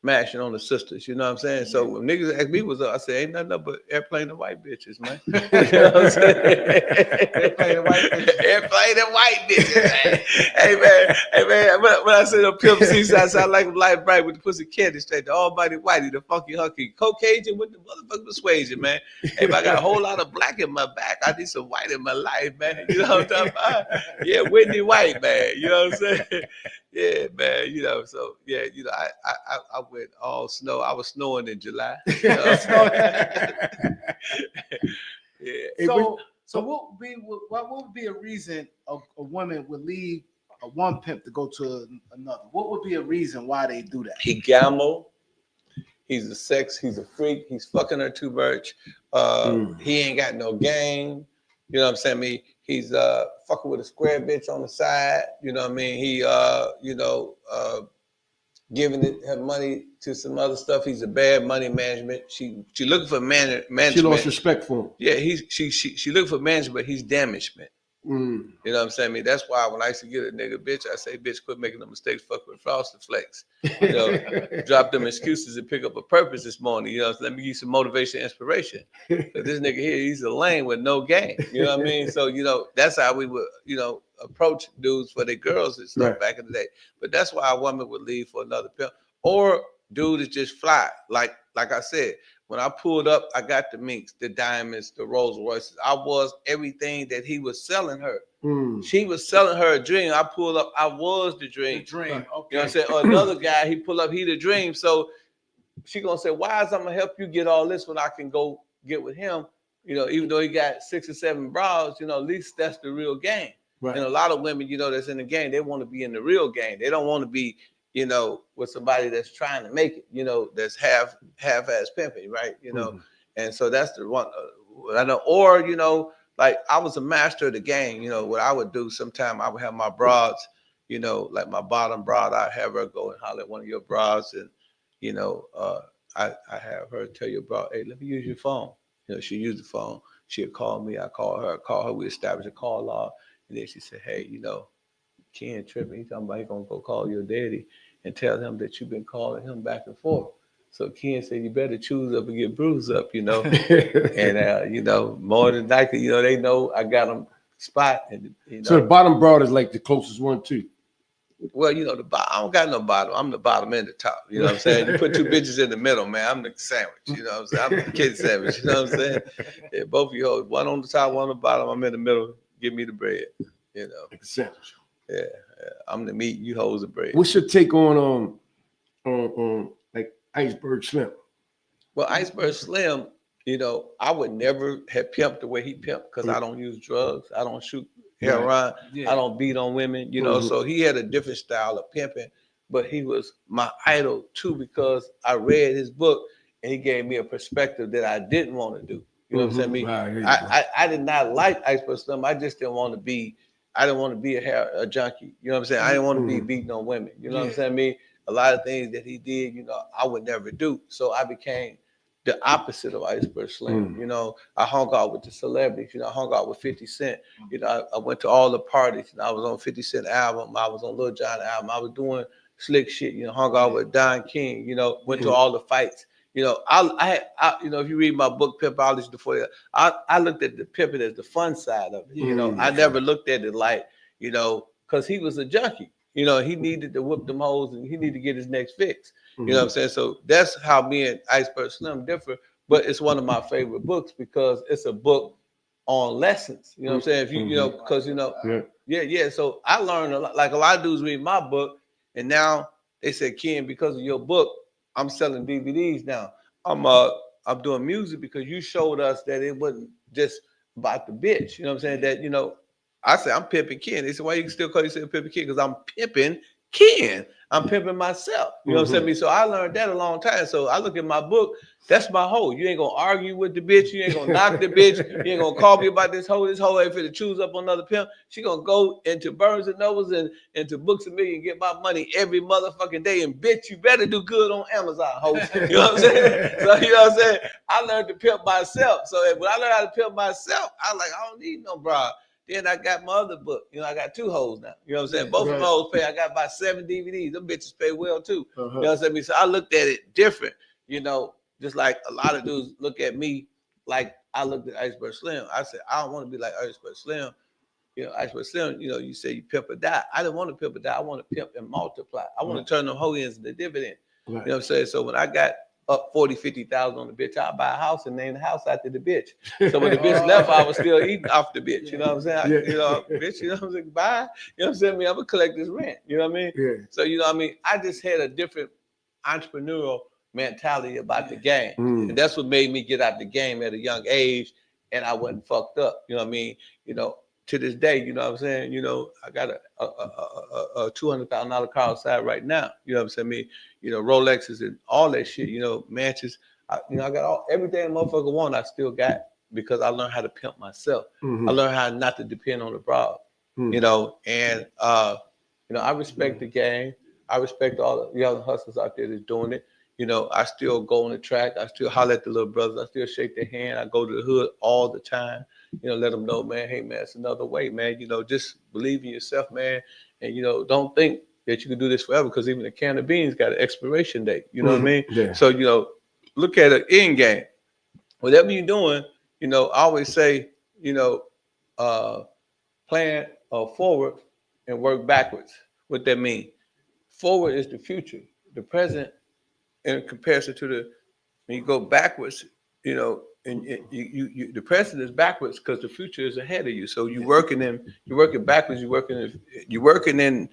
D: smashing on the sisters, you know what I'm saying? So when niggas ask me what's up, I say, ain't nothing up but airplane and white bitches, man. You know what I'm saying?
C: Airplane and white bitches.
D: Airplane and white bitches, man. Hey, man, when I say the Pimp Seaside, I like them light bright with the pussy candy straight, the almighty whitey, the funky hunky, Caucasian with the motherfucking persuasion, man. Hey, I got a whole lot of black in my back. I need some white in my life, man. You know what I'm talking about? Yeah, Whitney White, man. You know what I'm saying? Yeah, man. You know, so yeah, you know, I went all snow. I was snowing in July. You know what I'm saying? Yeah.
C: So what would be a reason a woman would leave one pimp to go to another? What would be a reason why they do that?
D: He gamble. He's a freak. He's fucking her too much. He ain't got no game. You know what I'm saying? He's fucking with a square bitch on the side. You know what I mean? He giving her money to some other stuff. He's a bad money management. She looking for management.
B: She lost respect for him.
D: Yeah, she looking for management, but he's damagement. You know what I'm saying? I mean, that's why when I used to get a nigga bitch, I say, bitch, quit making the mistakes, fuck with Frosted Flakes. You know, drop them excuses and pick up a purpose this morning. You know, so let me give you some motivation, inspiration. But this nigga here, he's a lame with no game. You know what I mean? So, you know, that's how we would, you know, approach dudes for their girls and stuff back in the day. But that's why a woman would leave for another pimp. Or dude is just fly. Like I said, when I pulled up, I got the minks, the diamonds, the Rolls Royces. I was everything that he was selling her. She was selling her a dream. I pulled up, I was the dream.
C: The dream. Okay.
D: You know what I'm saying? Or another guy, he pull up, he the dream. So she gonna say, why is I'm gonna help you get all this when I can go get with him? You know, even though he got 6 or 7 bras, you know, at least that's the real game. Right. And a lot of women, you know, that's in the game, they want to be in the real game. They don't want to be, you know, with somebody that's trying to make it, you know, that's half-ass pimping, right? You know, and so that's the one. I know, or, you know, like I was a master of the game. You know, what I would do sometime, I would have my broads, you know, like my bottom broad, I'd have her go and holler at one of your broads, and, you know, I have her tell your broad, hey, let me use your phone. You know, she used the phone. She'd call me, I call her, we establish a call log, and then she said, hey, you know, Ken tripping. He's talking about he's gonna go call your daddy and tell him that you've been calling him back and forth. So Ken said, you better choose up and get bruised up, you know. And, you know, more than likely, you know, they know I got them spot. And, you know. So
B: the bottom broad is like the closest one, too.
D: Well, you know, I don't got no bottom. I'm the bottom and the top. You know what I'm saying? You put 2 bitches in the middle, man. I'm the sandwich. You know what I'm saying? I'm the kid sandwich. You know what I'm saying? Yeah, both of you hold one on the top, one on the bottom. I'm in the middle. Give me the bread. You know.
B: Like a sandwich.
D: Yeah. I'm the meat. You hold the bread.
B: What's your take on like Iceberg Slim?
D: Well, Iceberg Slim, you know, I would never have pimped the way he pimped because I don't use drugs. I don't shoot heroin. Yeah. I don't beat on women, you know. So he had a different style of pimping, but he was my idol too because I read his book and he gave me a perspective that I didn't want to do. You know what I'm saying? I did not like Iceberg Slim. I just didn't want to be. I didn't want to be a junkie. You know what I'm saying? I didn't want to be beating on women. You know what I'm saying? I mean, a lot of things that he did, you know, I would never do. So I became the opposite of Iceberg Slim. You know, I hung out with the celebrities. You know, I hung out with 50 Cent. You know, I went to all the parties. You know, I was on 50 Cent album. I was on Lil Jon album. I was doing slick shit. You know, hung out with Don King. You know, went to all the fights. You know, I you know, if you read my book, Pimpology, before I looked at the pimping as the fun side of it. You know, I never looked at it like, you know, because he was a junkie. You know, he needed to whip them hoes and he needed to get his next fix. You know what I'm saying? So that's how me and Iceberg Slim differ. But it's one of my favorite books because it's a book on lessons. You know what I'm saying? If you, you know, because, you know, yeah. So I learned a lot. Like a lot of dudes read my book and now they said, Ken, because of your book, I'm selling DVDs now. I'm doing music because you showed us that it wasn't just about the bitch. You know what I'm saying? That, you know, I say I'm pimping Ken. They said, why you can still call yourself pimping Ken? Because I'm pimping Ken. I'm pimping myself. You know what I'm saying? So I learned that a long time. So I look at my book, that's my hoe. You ain't gonna argue with the bitch. You ain't gonna knock the bitch. You ain't gonna call me about this hoe. This hoe ain't finna choose up on another pimp. She gonna go into Burns and Nobles and into Books A Million and get my money every motherfucking day. And bitch, you better do good on Amazon, hoe. You know what I'm saying? So you know what I'm saying? I learned to pimp myself. So when I learned how to pimp myself, I was like, I don't need no broad. Then I got my other book. You know, I got 2 hoes now. You know what I'm saying? Both of
B: Right.
D: my hoes pay. I got about 7 DVDs. Them bitches pay well too.
B: Uh-huh.
D: You know what I'm saying? So I looked at it different. You know, just like a lot of dudes look at me like I looked at Iceberg Slim. I said, I don't want to be like Iceberg Slim. You know, Iceberg Slim, you know, you say you pimp or die. I didn't want to pimp or die. I want to pimp and multiply. I want to turn them whole ends into dividend.
B: Right.
D: You know what I'm saying? So when I got up 40, 50,000 on the bitch, I'll buy a house and name the house after the bitch. So when the bitch left, I was still eating off the bitch. You know what I'm saying?
B: Yeah.
D: You know, bitch, you know what I'm saying? Bye. You know what I'm saying? I'm going to collect this rent. You know what I mean?
B: Yeah.
D: So, you know what I mean? I just had a different entrepreneurial mentality about the game. And that's what made me get out the game at a young age. And I wasn't fucked up. You know what I mean? You know, to this day, you know what I'm saying? You know, I got a $200,000 car outside right now. You know what I'm saying? Me, you know, Rolexes and all that shit, you know, mansions. I got everything a motherfucker want, I still got because I learned how to pimp myself. I learned how not to depend on the broad, you know, and, you know, I respect the game. I respect all the young hustlers out there that's doing it. You know, I still go on the track. I still holler at the little brothers. I still shake their hand. I go to the hood all the time. You know, let them know, man, hey, man, it's another way, man. You know, just believe in yourself, man. And, you know, don't think that you can do this forever because even a can of beans got an expiration date. You know what I mean?
B: Yeah.
D: So, you know, look at an end game. Whatever you're doing, you know, I always say, you know, plan forward and work backwards. What that mean? Forward is the future. The present, in comparison to when you go backwards, you know, and you the present is backwards because the future is ahead of you. So you're working backwards. You're working in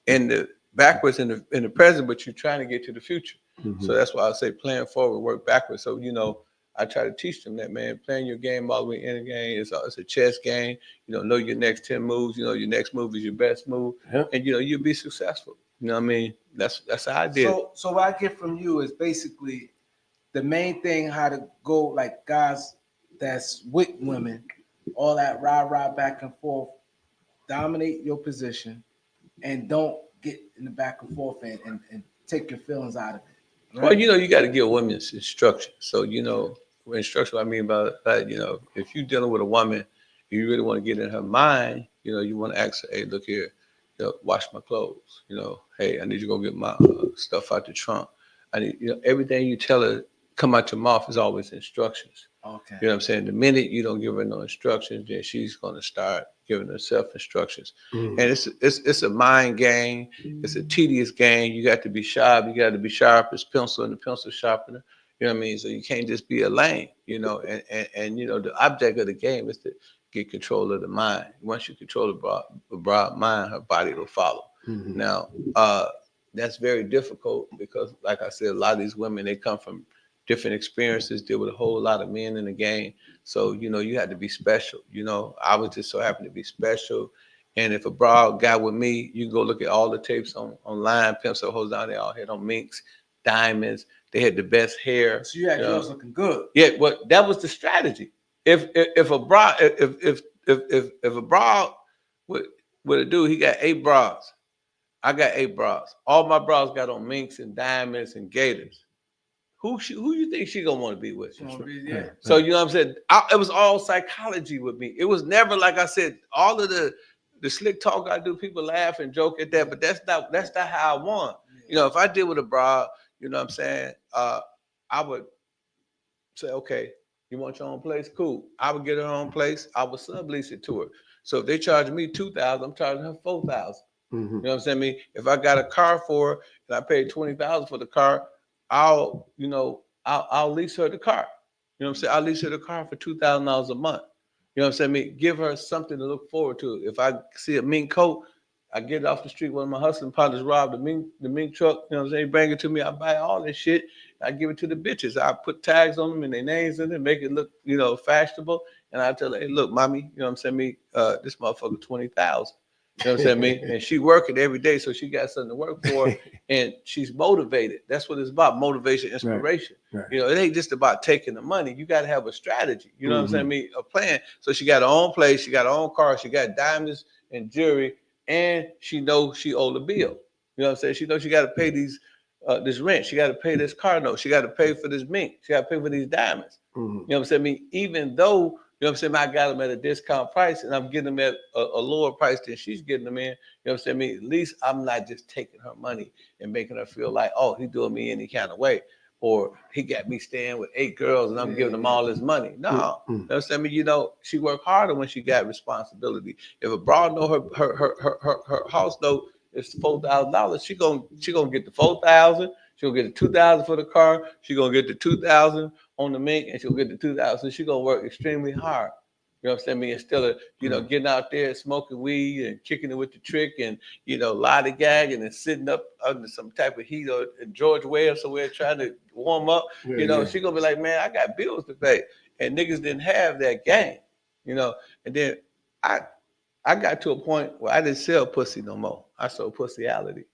D: the backwards in the present, but you're trying to get to the future. So that's why I say plan forward, work backwards. So you know, I try to teach them that, man. Playing your game all the way in the game it's a chess game. You know your next 10 moves. You know your next move is your best move, and you know you'll be successful. You know what I mean? That's how I did.
C: So what I get from you is basically the main thing, how to go like guys that's with women, all that rah back and forth, dominate your position, and don't get in the back and forth and take your feelings out of it. Right?
D: Well, you know, you got to give women instruction. So, you know, instruction, what I mean by that, you know, if you're dealing with a woman, you really want to get in her mind, you know, you want to ask her, hey, look here, you know, wash my clothes. You know, hey, I need you to go get my stuff out the trunk. I need, you know, everything you tell her come out your mouth is always instructions.
C: Okay.
D: You know what I'm saying? The minute you don't give her no instructions, then she's going to start giving herself instructions. And it's a mind game. It's a tedious game. You got to be sharp. You got to be sharp as pencil and the pencil sharpener. You know what I mean? So you can't just be a lame, you know, and you know, the object of the game is to get control of the mind. Once you control the broad mind, her body will follow. Now, that's very difficult because, like I said, a lot of these women, they come from different experiences, deal with a whole lot of men in the game. So, you know, you had to be special. You know, I was just so happy to be special. And if a broad got with me, you can go look at all the tapes online. Pimps and hoes down there all had on minks, diamonds. They had the best hair.
C: So you had girls looking good.
D: Yeah, well, that was the strategy. If a broad if a broad with a dude, he got 8 bras. I got 8 bras. All my bras got on minks and diamonds and gators. Who you think she gonna want to be with?
C: Yeah.
D: So you know what I'm saying? It was all psychology with me. It was never, like I said, all of the slick talk I do. People laugh and joke at that, but that's not how I want. You know, if I deal with a broad, you know what I'm saying? I would say, okay, you want your own place? Cool. I would get her own place. I would sublease it to her. So if they charge me $2,000, I'm charging her $4,000. You know what I'm saying? If I got a car for her and I paid $20,000 for the car, I'll lease her the car. You know what I'm saying? I'll lease her the car for $2,000 a month. You know what I'm saying? Give her something to look forward to. If I see a mink coat, I get it off the street. One of my hustling partners robbed the mink truck. You know what I'm saying? Bring it to me. I buy all this shit. I give it to the bitches. I put tags on them and their names in it, make it look, you know, fashionable. And I tell her, hey, look, mommy, you know what I'm saying? This motherfucker 20,000. You know what I'm saying? And she working every day, so she got something to work for, and she's motivated. That's what it's about: motivation, inspiration. Right. You know, it ain't just about taking the money. You got to have a strategy. You know what I'm saying? A plan. So she got her own place, she got her own car, she got diamonds and jewelry, and she knows she owed a bill. You know what I'm saying? She knows she got to pay this rent. She got to pay this car note. She got to pay for this mink. She got to pay for these diamonds. You know what I'm saying? Even though You know what I'm saying? I got them at a discount price, and I'm getting them at a lower price than she's getting them in. You know what I'm saying? I mean, at least I'm not just taking her money and making her feel like, oh, he doing me any kind of way, or he got me staying with 8 girls and I'm giving them all this money. No, you know what I'm saying? I mean, you know, she worked harder when she got responsibility. If a broad know her house note is $4,000, she gonna get the 4,000. She'll get the 2,000 for the car. She's gonna get the 2,000 on the mink, and she'll get the 2,000. So she's gonna work extremely hard. You know what I'm saying? I mean, instead of, you know, getting out there smoking weed and kicking it with the trick and, you know, lollygagging and sitting up under some type of heat or in George Way or somewhere trying to warm up, you know, she's gonna be like, man, I got bills to pay. And niggas didn't have that game, you know. And then I got to a point where I didn't sell pussy no more. I sold pussyality.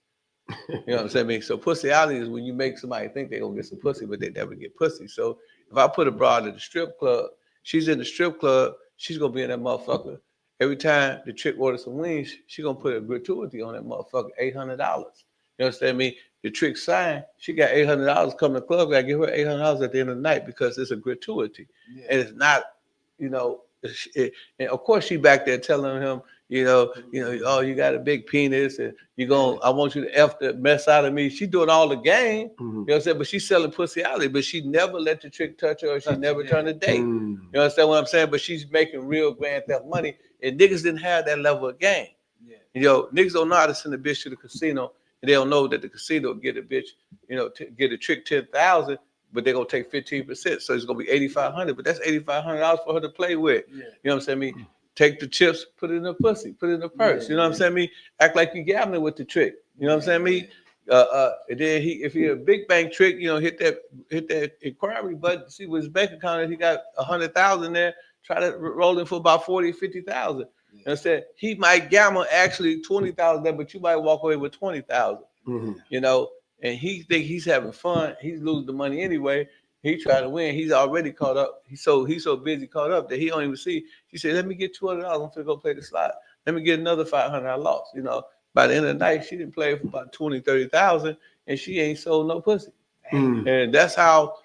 D: You know what I'm saying? I mean, so pussyality is when you make somebody think they're gonna get some pussy, but they never get pussy. So if I put a broad at the strip club, she's in the strip club, she's gonna be in that motherfucker. Every time the chick orders some wings, she's gonna put a gratuity on that motherfucker, $800. You know what I'm saying? I mean, the trick sign, she got $800 coming to the club, I give her $800 at the end of the night because it's a gratuity. Yeah. And it's not, you know, and of course she back there telling him, you know, oh, you got a big penis, and I want you to F the mess out of me. She doing all the game, you know what I'm saying? But she's selling pussyality, but she never let the trick touch her, or she never turned a date. You understand what I'm saying? But she's making real grand theft money, and niggas didn't have that level of game. Yeah. You know, niggas don't know how to send a bitch to the casino, and they don't know that the casino will get a bitch, you know, get a trick 10,000, but they're gonna take 15%, so it's gonna be $8,500. But that's $8,500 for her to play with. Yeah. You know what I'm saying? I mean, take the chips, put it in the pussy, put it in the purse. You know what I'm saying? I mean, act like you gambling with the trick. You know what I'm saying? I mean, and then if he a big bank trick, you know, hit that inquiry button, see what his bank account is. He got 100,000 there. Try to roll in for about 40, 50,000. You know what I'm saying? He might gamble actually 20,000 there, but you might walk away with 20,000. You know, and he think he's having fun. He's losing the money anyway. He tried to win. He's already caught up. He's so busy caught up that he don't even see. She said, let me get $200. I'm gonna go play the slot. Let me get another 500 I lost. You know, by the end of the night, she didn't play for about 20, 30,000, and she ain't sold no pussy. And that's how,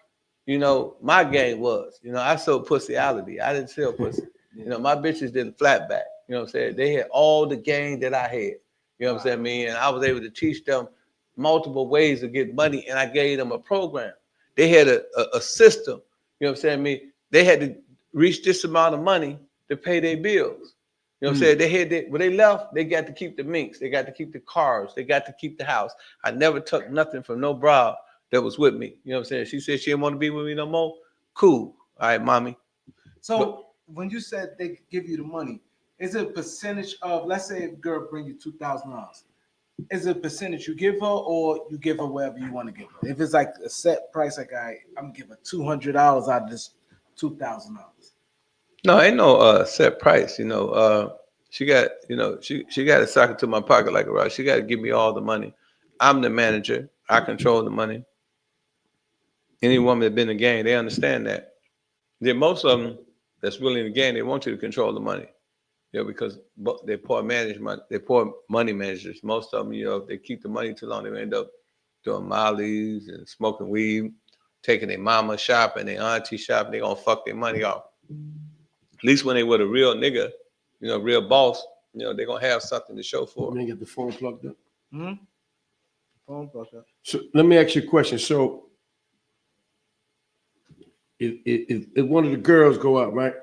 D: you know, my game was. You know, I sold pussyality. I didn't sell pussy. You know, my bitches didn't flat back. You know what I'm saying? They had all the game that I had. You know what I'm saying? I mean, and I was able to teach them multiple ways to get money, and I gave them a program. They had a system, you know what I'm saying? I mean, they had to reach this amount of money to pay their bills. You know what I'm saying? When they left, they got to keep the minks. They got to keep the cars. They got to keep the house. I never took nothing from no broad that was with me. You know what I'm saying? She said she didn't want to be with me no more. Cool. All right, mommy.
C: So when you said they give you the money, is it a percentage of, let's say a girl bring you $2,000. Is it a percentage you give her, or you give her whatever you want to give her? If it's like a set price, like I'm gonna give her $200 out of this $2,000.
D: No, ain't no set price. You know, she got, you know, she got to sock it to my pocket like a rock. She got to give me all the money. I'm the manager. I control the money. Any woman that's been in the game, they understand that. Then most of them that's really in the game, they want you to control the money. You know, because they're poor management, they're poor money managers. Most of them, you know, if they keep the money too long, they end up doing mollies and smoking weed, taking their mama shopping, their auntie shopping. They're gonna fuck their money off. At least when they were a real nigga, you know, real boss, you know, they're gonna have something to show for.
B: Let me get the phone plugged up.
C: Phone plugged up.
B: So let me ask you a question. So if one of the girls go out, right?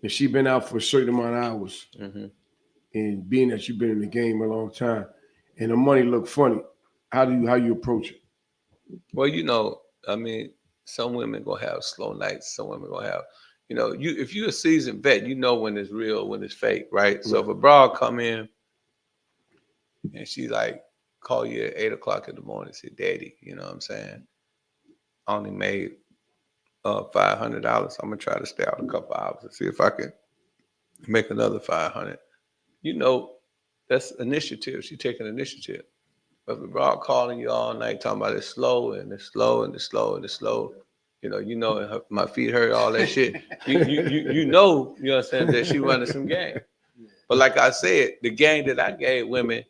B: And she been out for a certain amount of hours, and being that you've been in the game a long time, and the money look funny, how you approach it?
D: Well, you know, I mean, some women gonna have slow nights. Some women gonna have, you know, if you're a seasoned vet, you know when it's real, when it's fake, right? So if a broad come in and she like call you at 8 o'clock in the morning, say, "Daddy, you know what I'm saying? I only made $500. I'm gonna try to stay out a couple hours and see if I can make another 500. You know, that's initiative. She taking initiative. But the broad calling you all night talking about it's slow and it's slow and it's slow and it's slow. You know, my feet hurt, all that shit. You know, you understand that she running some game. But like I said, the game that I gave women,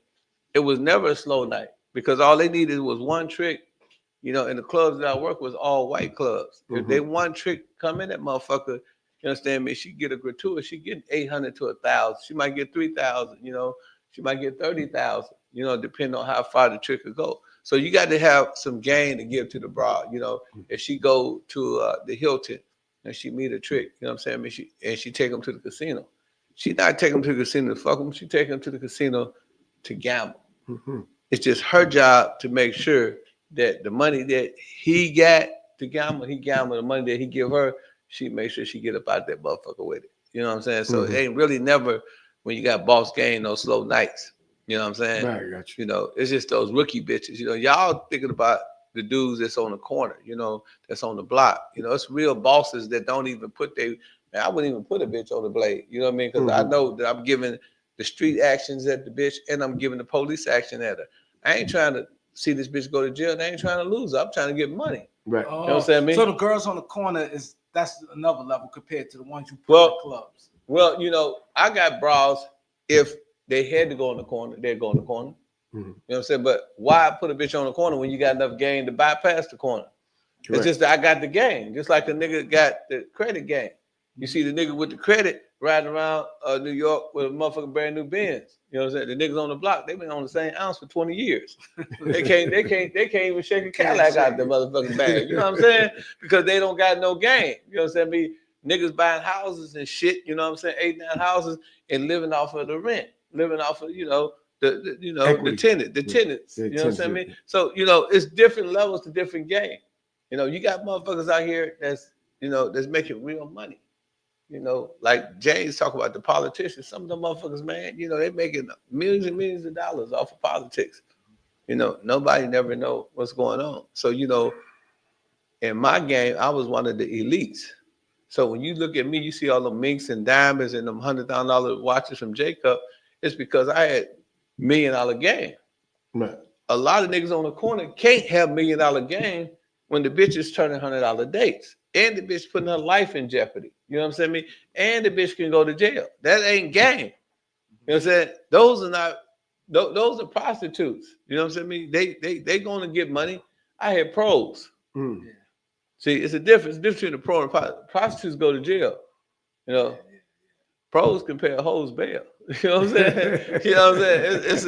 D: it was never a slow night because all they needed was one trick. You know, and the clubs that I work was all white clubs. If they one trick come in, that motherfucker, You understand me? She get a gratuity. She get 800 to 1,000. She might get 3,000. You know, she might get 30,000. You know, depending on how far the trick could go. So you got to have some gain to give to the broad. You know, if she go to the Hilton and she meet a trick, you know what I'm saying? She take them to the casino. She not take them to the casino to fuck them. She take them to the casino to gamble.
B: Mm-hmm.
D: It's just her job to make sure that the money that he got to gamble, he gamble. The money that he give her, she make sure she get up out that motherfucker with it. You know what I'm saying? So it ain't really never when you got boss game, no slow nights. You know what I'm saying?
B: Right, got you.
D: You know, it's just those rookie bitches. You know, y'all thinking about the dudes that's on the corner, you know, that's on the block. You know, it's real bosses that don't even put man, I wouldn't even put a bitch on the blade. You know what I mean? Because I know that I'm giving the street actions at the bitch and I'm giving the police action at her. I ain't trying to see this bitch go to jail. They ain't trying to lose her. I'm trying to get money.
B: Right.
D: You know what I'm saying? I mean?
C: So the girls on the corner that's another level compared to the ones you put in the clubs.
D: Well, you know, I got bras. If they had to go in the corner, they'd go in the corner. You know what I'm saying? But why put a bitch on the corner when you got enough game to bypass the corner? Correct. It's just that I got the game, just like the nigga got the credit game. You see the nigga with the credit riding around New York with a motherfucking brand new Benz. You know what I'm saying? The niggas on the block, they've been on the same ounce for 20 years. They can't even shake a Cadillac out their motherfucking bag. You know what I'm saying? Because they don't got no game. You know what I'm saying? Niggas buying houses and shit, you know what I'm saying? 8, 9 houses and living off of the rent, living off of, you know, the tenants. You know what I'm saying? So, you know, it's different levels to different game. You know, you got motherfuckers out here that's making real money. You know, like James talk about the politicians. Some of them motherfuckers, man, you know, they making millions and millions of dollars off of politics. You know, nobody never know what's going on. So, you know, in my game, I was one of the elites. So when you look at me, you see all the minks and diamonds and them $100,000 watches from Jacob. It's because I had $1 million game. Right. A lot of niggas on the corner can't have $1 million game when the bitch is turning $100 dates. And the bitch putting her life in jeopardy. You know what I'm saying? And the bitch can go to jail. That ain't game. You know what I'm saying? Those are prostitutes. You know what I'm saying? They going to get money. I had pros. Mm. Yeah. See, it's a difference between the pro and prostitutes go to jail. You know, pros can pay a hoe's bail. You know what I'm saying? You know what I'm saying? It's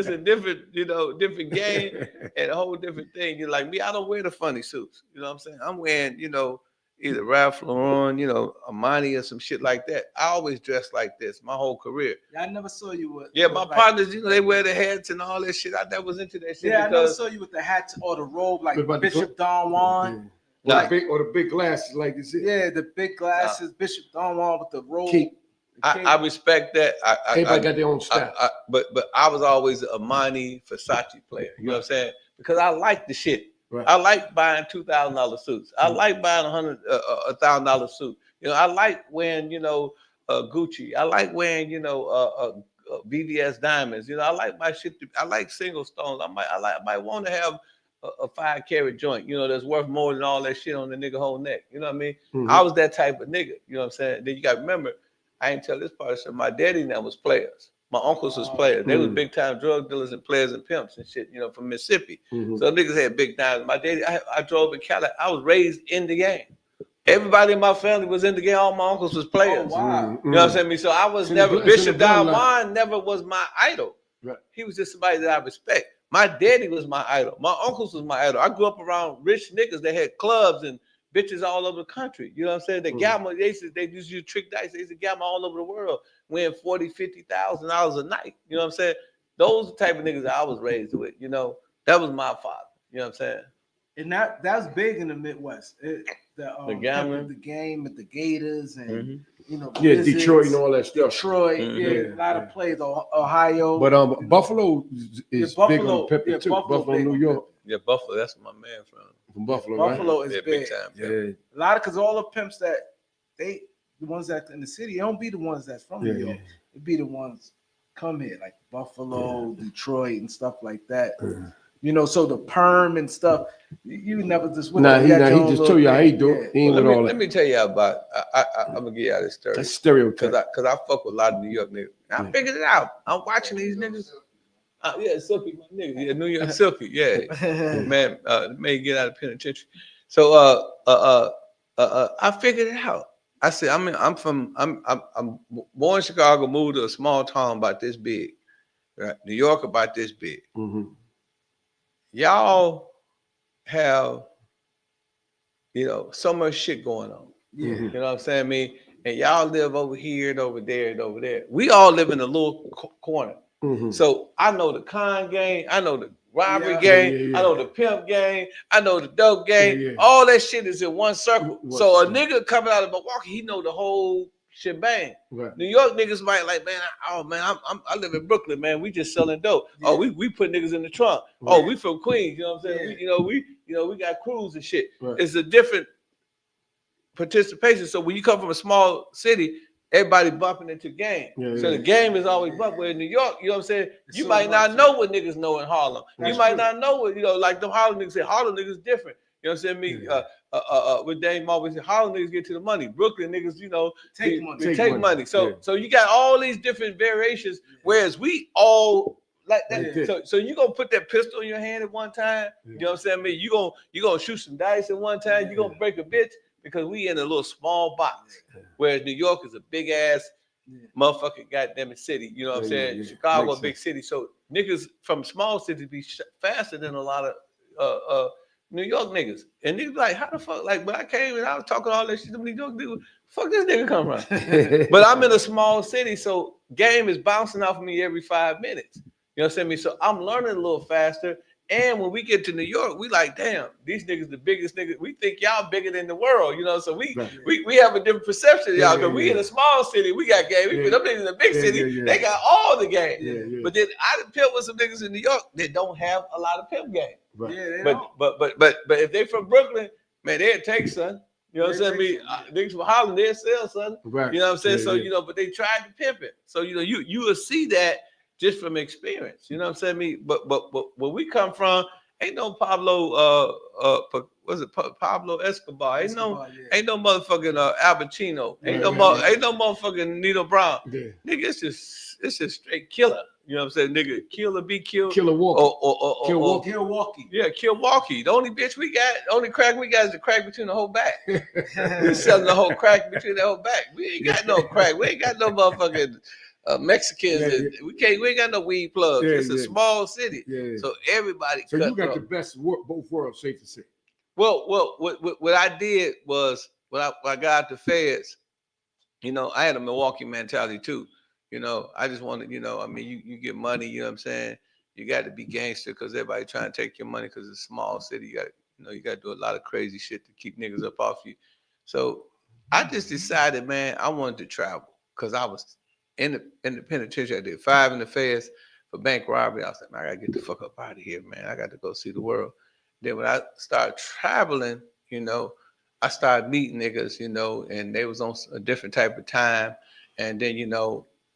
D: a different, you know, different game and a whole different thing. You're like me, I don't wear the funny suits. You know what I'm saying? I'm wearing, you know, either Ralph Lauren, you know, Armani or some shit like that. I always dress like this my whole career.
C: Yeah, I never saw you with.
D: Yeah, my partners, you know, they wear the hats and all that shit. I never was into that shit.
C: Yeah, I never saw you with the hats or the robe like Bishop Don Juan.
B: Or the big glasses like this.
C: Yeah, the big glasses, Bishop Don Juan with the robe.
D: I respect that.
B: Everybody got their own style.
D: But I was always a Armani Versace player. You know what I'm saying? Because I like the shit. Right. I like buying $2,000 suits. I like buying $1,000 suit. You know, I like wearing, you know, Gucci. I like wearing, you know, VVS diamonds. You know, I like my shit. I like single stones. I might want to have a 5-carat joint, you know, that's worth more than all that shit on the nigga whole neck. You know what I mean? Mm-hmm. I was that type of nigga. You know what I'm saying? Then you got to remember, I ain't tell this part. So my daddy and them was players. My uncles was players. They was big time drug dealers and players and pimps and shit, you know, from Mississippi. Mm-hmm. So niggas had big dimes. My daddy, I drove in Cali. I was raised in the game. Everybody in my family was in the game. All my uncles was players. Oh, wow. You know what I'm saying? So I was Bishop Don Juan never was my idol. Right. He was just somebody that I respect. My daddy was my idol. My uncles was my idol. I grew up around rich niggas that had clubs and bitches all over the country. You know what I'm saying? They gamble. They used to use trick dice. They used to gamble all over the world, win $40,000, $50,000 a night. You know what I'm saying? Those are the type of niggas that I was raised with. You know, that was my father. You know what I'm saying?
C: And that's big in the Midwest. The
D: gambling,
C: the game with the Gators, and you know,
B: Detroit and all that stuff.
C: Detroit, a lot of plays. Ohio,
B: but Buffalo is big on Pimpin too. Buffalo, New York.
D: Yeah, Buffalo. That's where my man from
B: Buffalo.
C: Buffalo
B: right?
C: is big
D: time.
B: Yeah,
C: a lot of because all the pimps that the ones that in the city, they don't be the ones that's from New York. It be the ones come here like Buffalo, Detroit, and stuff like that. You know, so the perm and stuff, you never just went.
B: Nah, he just told you how he do it. He ain't with all that.
D: Let me tell you about. I'm gonna get you out of this story.
B: That's stereotype.
D: Cause I fuck with a lot of New York niggas. I figured it out. I'm watching these niggas. Yeah, Silky, my nigga. Yeah, New York Silky. Yeah, man. May get out of penitentiary. So I figured it out. I said, I'm born in Chicago, moved to a small town about this big, right? New York about this big.
B: Mm-hmm.
D: Y'all have, so much shit going on.
C: Yeah.
D: You know what I'm saying? I mean, and y'all live over here and over there and over there. We all live in a little corner.
B: Mm-hmm.
D: So I know the con game, I know the robbery
C: Yeah.
D: game,
B: Yeah.
D: I know the pimp game, I know the dope game.
B: Yeah.
D: All that shit is in one circle.
B: One
D: So a
B: circle.
D: nigga coming out of Milwaukee, he know the whole shebang.
B: Right.
D: New York niggas might like, man, I live in Brooklyn, man. We just selling dope.
C: Yeah.
D: Oh, we put niggas in the trunk.
B: Right.
D: Oh, we from Queens. You know what I'm saying?
C: Yeah.
D: We got crews and shit.
B: Right.
D: It's a different participation. So when you come from a small city, everybody bumping into game.
B: Yeah,
D: So
B: yeah.
D: the game is always bumping. Where in New York, you know what I'm saying?
C: It's
D: You
C: so
D: might not
C: much.
D: know what niggas know in Harlem.
C: That's
D: You might
C: true.
D: not know what, like the Harlem niggas say. Harlem niggas different. You know what I'm saying? Me,
B: Yeah.
D: with Dame always said, Harlem niggas get to the money. Brooklyn niggas,
C: Take
D: we
C: money.
D: take money. So
B: Yeah.
D: so you got all these different variations, whereas we all like that.
B: Like this.
D: So you gonna put that pistol in your hand at one time. You know what I'm saying? I mean, you gonna shoot some dice at one time. You gonna break a bitch because we in a little small box. Whereas New York is a big ass motherfucking goddamn it city. You know what I'm saying?
B: Yeah.
D: Chicago,
B: Makes
D: a big city. So niggas from small cities be faster than a lot of New York niggas. And niggas be like, how the fuck? Like, when I came and I was talking all that shit to New York niggas, fuck this nigga come from? But I'm in a small city, so game is bouncing off of me every 5 minutes. You know what I'm saying? So I'm learning a little faster. And when we get to New York, we like, damn, these niggas the biggest niggas. We think y'all bigger than the world, So we have a different perception of y'all because we in a small city, we got game. We them niggas in a big city, they got all the game.
B: Yeah.
D: But then I done pimp with some niggas in New York that don't have a lot of pimp game.
B: Right.
C: Yeah, they
D: But if they from Brooklyn, man, they'll take son. You know what I'm saying? Niggas from Holland, they'll sell son.
B: Right.
D: You know what I'm saying?
B: Yeah,
D: So but they tried to pimp it. So you will see that just from experience. You know what I'm saying? But where we come from, ain't no Pablo Pablo Escobar. Ain't no motherfucking Al Pacino. Ain't no motherfucking Nino Brown.
B: Yeah.
D: Nigga, it's just straight killer. You know what I'm saying? Nigga, kill or be killed.
B: Killer Walker.
D: Or
C: Milwaukee.
D: yeah, kill Walkie. The only bitch we got, the only crack we got is the crack between the whole back. We selling the whole crack between the whole back. We ain't got no crack. We ain't got no motherfucking Mexicans. We ain't got no weed plugs. It's a small city.
B: Yeah.
D: So everybody.
B: So you got the best of both worlds, safe to say.
D: Well, what I did was when I got out the feds, I had a Milwaukee mentality too. I just wanted, I mean, you get money, you know what I'm saying? You got to be gangster because everybody trying to take your money because it's a small city. You got to do a lot of crazy shit to keep niggas up off you. So I just decided, man, I wanted to travel because I was in the penitentiary. I did 5 in the feds for bank robbery. I was like, man, I got to get the fuck up out of here, man. I got to go see the world. Then when I started traveling, I started meeting niggas, and they was on a different type of time. And then,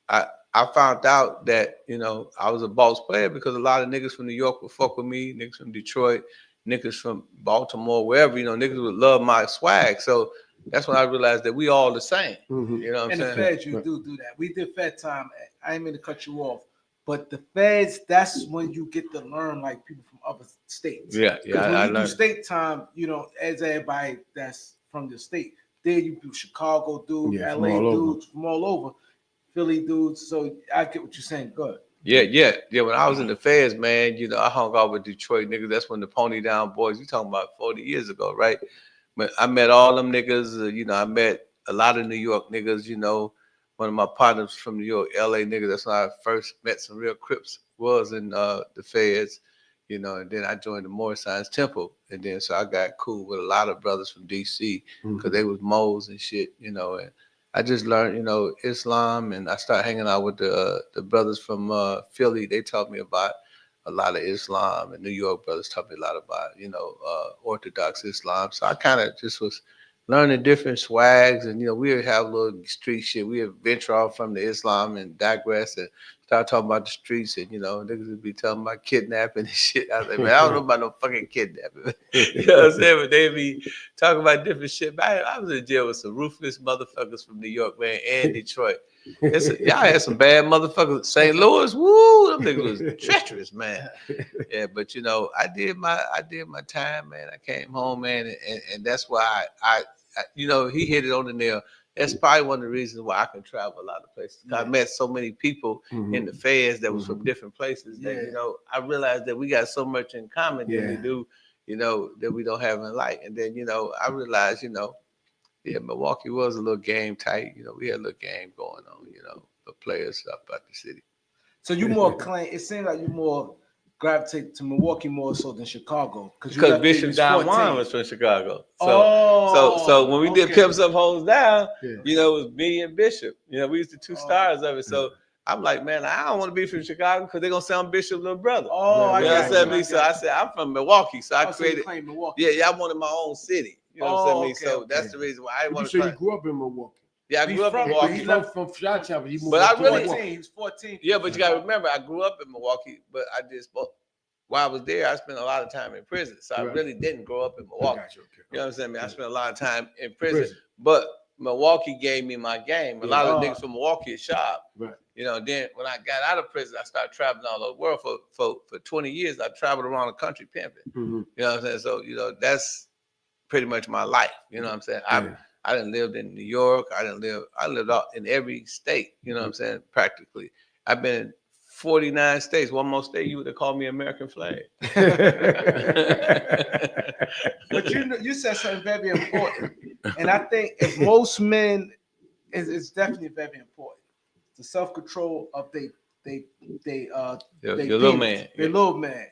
D: I found out that, I was a boss player because a lot of niggas from New York would fuck with me, niggas from Detroit, niggas from Baltimore, wherever, niggas would love my swag. So that's when I realized that we all the same.
B: Mm-hmm.
D: You know what I'm
C: And
D: saying?
C: the feds, you do that. We did Fed time. I didn't mean to cut you off, but the feds, that's when you get to learn like people from other states.
D: Yeah.
C: When
D: I
C: you do
D: learned.
C: state time, as everybody that's from the state, there you do Chicago dudes, LA dudes from all over, Philly dudes. So I get what you're saying. Good.
D: Yeah. When I was in the feds, man, I hung out with Detroit niggas. That's when the Pony Down Boys. You talking about 40 years ago, right? But I met all them niggas. I met a lot of New York niggas. One of my partners from New York, LA niggas. That's when I first met some real Crips. Was in the feds. And then I joined the Moore Science Temple, and then so I got cool with a lot of brothers from DC because they was moles and shit. And I just learned, Islam, and I started hanging out with the brothers from Philly. They taught me about a lot of Islam, and New York brothers taught me a lot about, Orthodox Islam. So I kind of just was learning different swags, and we would have a little street shit. We would venture off from the Islam and digress and start talking about the streets, and niggas would be telling about kidnapping and shit. I was like, man, I don't know about no fucking kidnapping. You know what I'm saying? But they'd be talking about different shit. But I was in jail with some ruthless motherfuckers from New York, man, and Detroit. Y'all had some bad motherfuckers. St. Louis, woo, them niggas was treacherous, man. Yeah, but I did my time, man. I came home, man, and that's why I he hit it on the nail. That's probably one of the reasons why I can travel a lot of places. I met so many people in the feds that was from different places that, you know, I realized that we got so much in common that we do, you know, that we don't have in life. And then, you know, I realized, you know, Milwaukee was a little game tight. You know, we had a little game going on, you know, the players up at the city.
C: So you more claim, it seems like you more gravitate to Milwaukee more so than Chicago.
D: Because Bishop Don Juan was from Chicago. So when we did Pimps Up, Hoes Down, you know, it was me and Bishop. You know, we used the two stars of it. So I'm like, man, I don't want to be from Chicago because they're going to sound Bishop's little brother.
C: I got you.
D: So I said, I'm from Milwaukee. So I created,
C: so Milwaukee.
D: I wanted my own city. You know what I'm saying? So that's the reason why I want to.
B: You grew up in Milwaukee.
D: Yeah, I grew up in Milwaukee.
B: He's from Charleston. He moved
D: but I really,
C: 14. He was 14.
D: Yeah, but you got to remember, I grew up in Milwaukee, but I just, while I was there, I spent a lot of time in prison. So I really didn't grow up in Milwaukee. You know what I'm saying? I spent a lot of time in prison. But Milwaukee gave me my game. A lot of niggas from Milwaukee is sharp.
B: Right.
D: You know, then when I got out of prison, I started traveling all over the world. For 20 years, I traveled around the country pimping. You know what I'm saying? So, you know, that's pretty much my life. You know what I'm saying? I done lived in New York. I lived out in every state. You know what I'm saying? Practically. I've been in 49 states. One more state, you would have called me American flag.
C: But you said something very important. And I think if most men, it's definitely very important. The self-control of your
D: little man.
C: Your little man.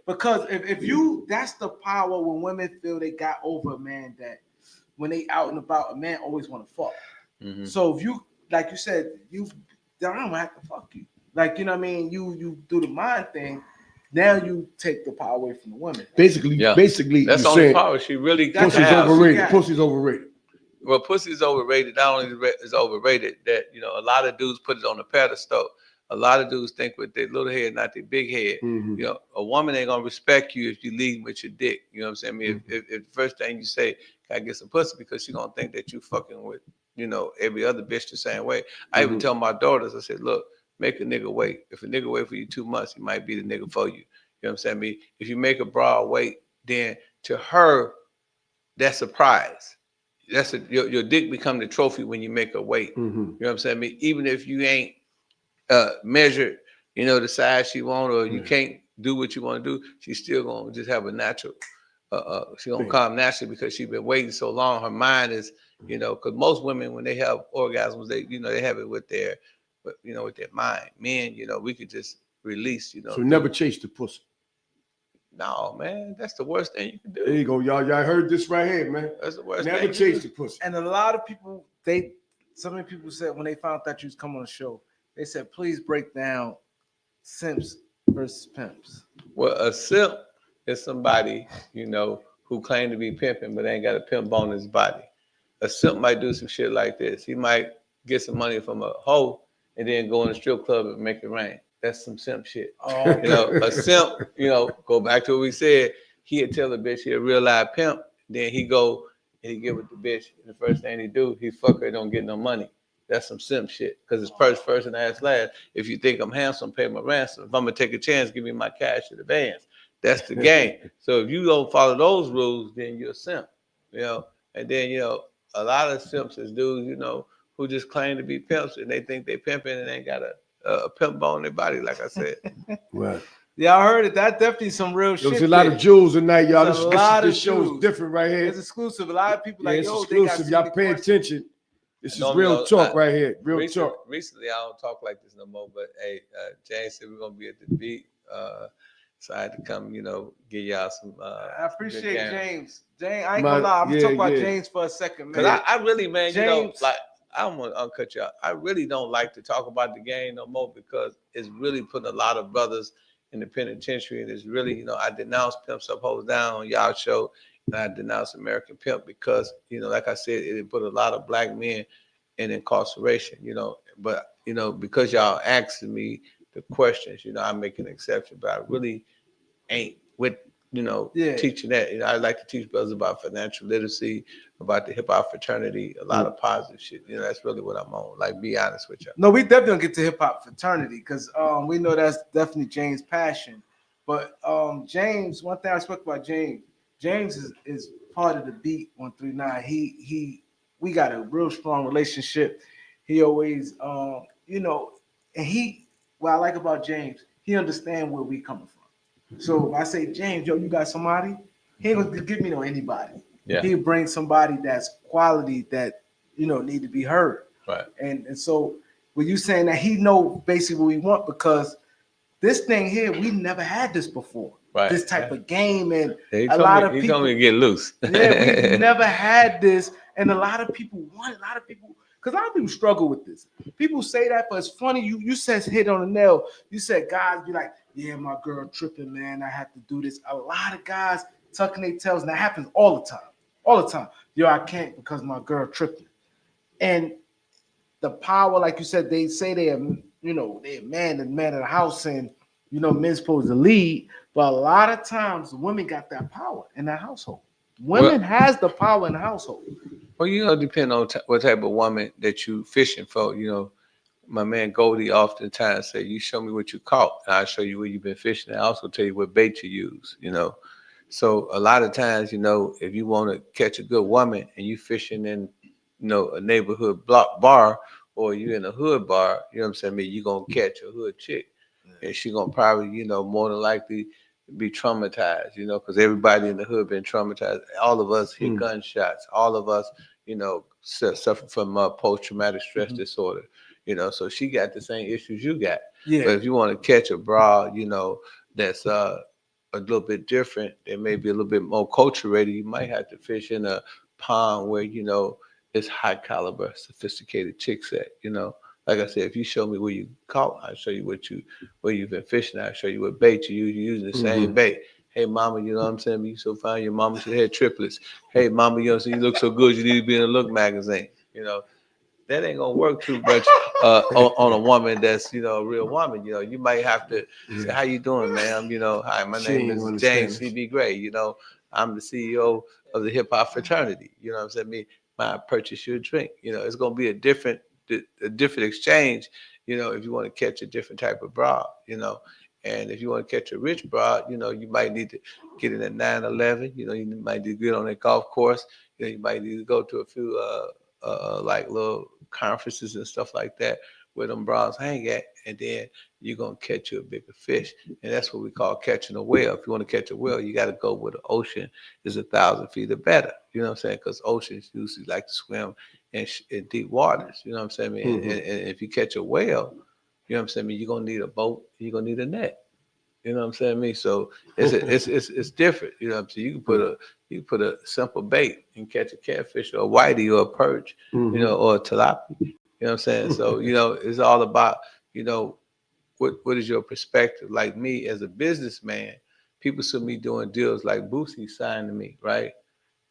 C: Because if you, that's the power when women feel they got over a man, that when they out and about, a man always want to fuck. So if you, like you said, I don't have to fuck you. Like, you know what I mean? You do the mind thing. Now you take the power away from the women.
B: Basically,
D: that's the only power she really got.
B: Pussy's overrated. Pussy's overrated.
D: Well, pussy's overrated. Not only is overrated, that, you know, a lot of dudes put it on the pedestal. A lot of dudes think with their little head, not their big head. You know, a woman ain't gonna respect you if you lead with your dick. You know what I'm saying? I mean, if the first thing you say, "Can I get some pussy?" because she gonna think that you fucking with, you know, every other bitch the same way. I even tell my daughters, I said, look, make a nigga wait. If a nigga wait for you 2 months, he might be the nigga for you. You know what I'm saying? I mean, if you make a broad wait, then to her, that's a prize. Your dick become the trophy when you make her wait. You know what I'm saying? I mean, even if you ain't measured, you know, the size she want, or you can't do what you want to do, she's still gonna just have a natural. She's gonna come naturally because she's been waiting so long. Her mind is, you know, because most women when they have orgasms, they have it with their, with their mind. Men, you know, we could just release, you know.
B: So never chase the pussy.
D: No, man, that's the worst thing you can do.
B: There you go, y'all. Y'all heard this right here, man.
D: That's the worst
B: never
D: thing.
B: Never chase the pussy.
C: And a lot of people, so many people said when they found out you was coming on the show, they said, please break down Simps versus Pimps.
D: Well, a simp is somebody, you know, who claim to be pimping, but ain't got a pimp bone in his body. A simp might do some shit like this. He might get some money from a hoe and then go in a strip club and make it rain. That's some simp shit. You know, a simp, you know, go back to what we said, he'd tell the bitch he a real live pimp, then he go and he get with the bitch, and the first thing he do, he fuck her, don't get no money. That's some simp shit, because it's first and ass last. If you think I'm handsome, pay my ransom. If I'm gonna take a chance, give me my cash in advance. That's the game. So if you don't follow those rules, then you're a simp, you know. And then, you know, a lot of simps is dudes, you know, who just claim to be pimps and they think they pimping and ain't got a pimp bone in their body, like I said.
B: Right.
C: Yeah, I heard it. That's definitely some real shit.
B: There's a lot of jewels tonight, y'all. This
C: show
B: is different right here.
C: It's exclusive. A lot of people
B: it's exclusive. Y'all pay attention. This is real talk right here. Real talk.
D: Recently, I don't talk like this no more, but hey, James said we're going to be at the beat. So I had to come, you know, give y'all some.
C: I appreciate James. James, I ain't gonna lie. I'm gonna talk about James for a second, man.
D: Cause I really, man, James, you know, like I don't want to uncut y'all. I really don't like to talk about the game no more because it's really putting a lot of brothers in the penitentiary, and it's really, you know, I denounced Pimps Up, Hoes Down on y'all show, and I denounced American Pimp because, you know, like I said, it put a lot of black men in incarceration, you know. But, you know, because y'all asking me the questions, you know, I make an exception, but I really ain't with, you know, teaching that. You know, I like to teach brothers about financial literacy, about the hip hop fraternity, a lot of positive shit. You know, that's really what I'm on. Like, be honest with you.
C: No, we definitely don't get to hip hop fraternity because we know that's definitely James' passion. But James, one thing I spoke about James is part of the beat 139. we got a real strong relationship. He always, you know, and what I like about James, he understands where we coming from. So if I say, James, yo, you got somebody, he ain't gonna give me no anybody.
D: Yeah.
C: He bring somebody that's quality that, you know, need to be heard.
D: Right.
C: And so when you saying that, he know basically what we want, because this thing here, we never had this before.
D: Right.
C: This type of game, and
D: He
C: a
D: told
C: lot
D: me,
C: of
D: he
C: people.
D: told me to get loose.
C: Yeah, we never had this, and a lot of people want. A lot of people, because a lot of people struggle with this. People say that, but it's funny. You said hit on the nail. You said guys be like, yeah, my girl tripping, man. I have to do this. A lot of guys tucking their tails, and that happens all the time. All the time. Yo, I can't because my girl tripping. And the power, like you said, they say they're, you know, they're man of the house, and you know, men's supposed to lead. But a lot of times, women got that power in that household. Women has the power in the household.
D: Well, you know, depend on what type of woman that you fishing for. You know, my man Goldie oftentimes say, "You show me what you caught, and I'll show you where you've been fishing. And I also tell you what bait you use." You know, so a lot of times, you know, if you want to catch a good woman and you fishing in, you know, a neighborhood block bar, or you in a hood bar, you know what I'm saying? You're gonna catch a hood chick, and she gonna probably, you know, more than likely be traumatized, you know, because everybody in the hood been traumatized. All of us hear gunshots. All of us, you know, suffer from post-traumatic stress disorder. You know, so she got the same issues you got.
C: Yeah.
D: But if you want to catch a broad, you know, that's a little bit different, it may be a little bit more culture-rated, you might have to fish in a pond where, you know, it's high caliber, sophisticated chicks at, you know. Like I said, if you show me where you caught, I'll show you where you've been fishing. I'll show you what bait you use. You're using the same bait. Hey, mama, you know what I'm saying? You so fine. Your mama should have triplets. Hey, mama, you know what I'm saying? You look so good. You need to be in a Look magazine. You know, that ain't gonna work too much on a woman that's, you know, a real woman. You know, you might have to say, "How you doing, ma'am? You know, hi, my name is James C.B. Gray. You know, I'm the CEO of the hip hop fraternity. You know what I'm saying? Me, might purchase you a drink. You know, it's gonna be a different exchange. You know, if you want to catch a different type of broad. You know, and if you want to catch a rich broad, you know, you might need to get in at 9/11. You know, you might need to get on a golf course. You know, you might need to go to a few like little conferences and stuff like that where them bras hang at, and then you're gonna catch you a bigger fish, and that's what we call catching a whale. If you want to catch a whale, you got to go where the ocean is 1,000 feet or better. You know what I'm saying? Because oceans usually like to swim in deep waters. You know what I'm saying? And if you catch a whale, you know what I'm saying? You're gonna need a boat. You're gonna need a net. You know what I'm saying? So it's different. You know what I'm saying? You can put a simple bait and catch a catfish or a whitey or a perch, you know, or a tilapia. You know what I'm saying? So, you know, it's all about, you know, what is your perspective? Like me as a businessman, people see me doing deals like Boosie signed to me, right?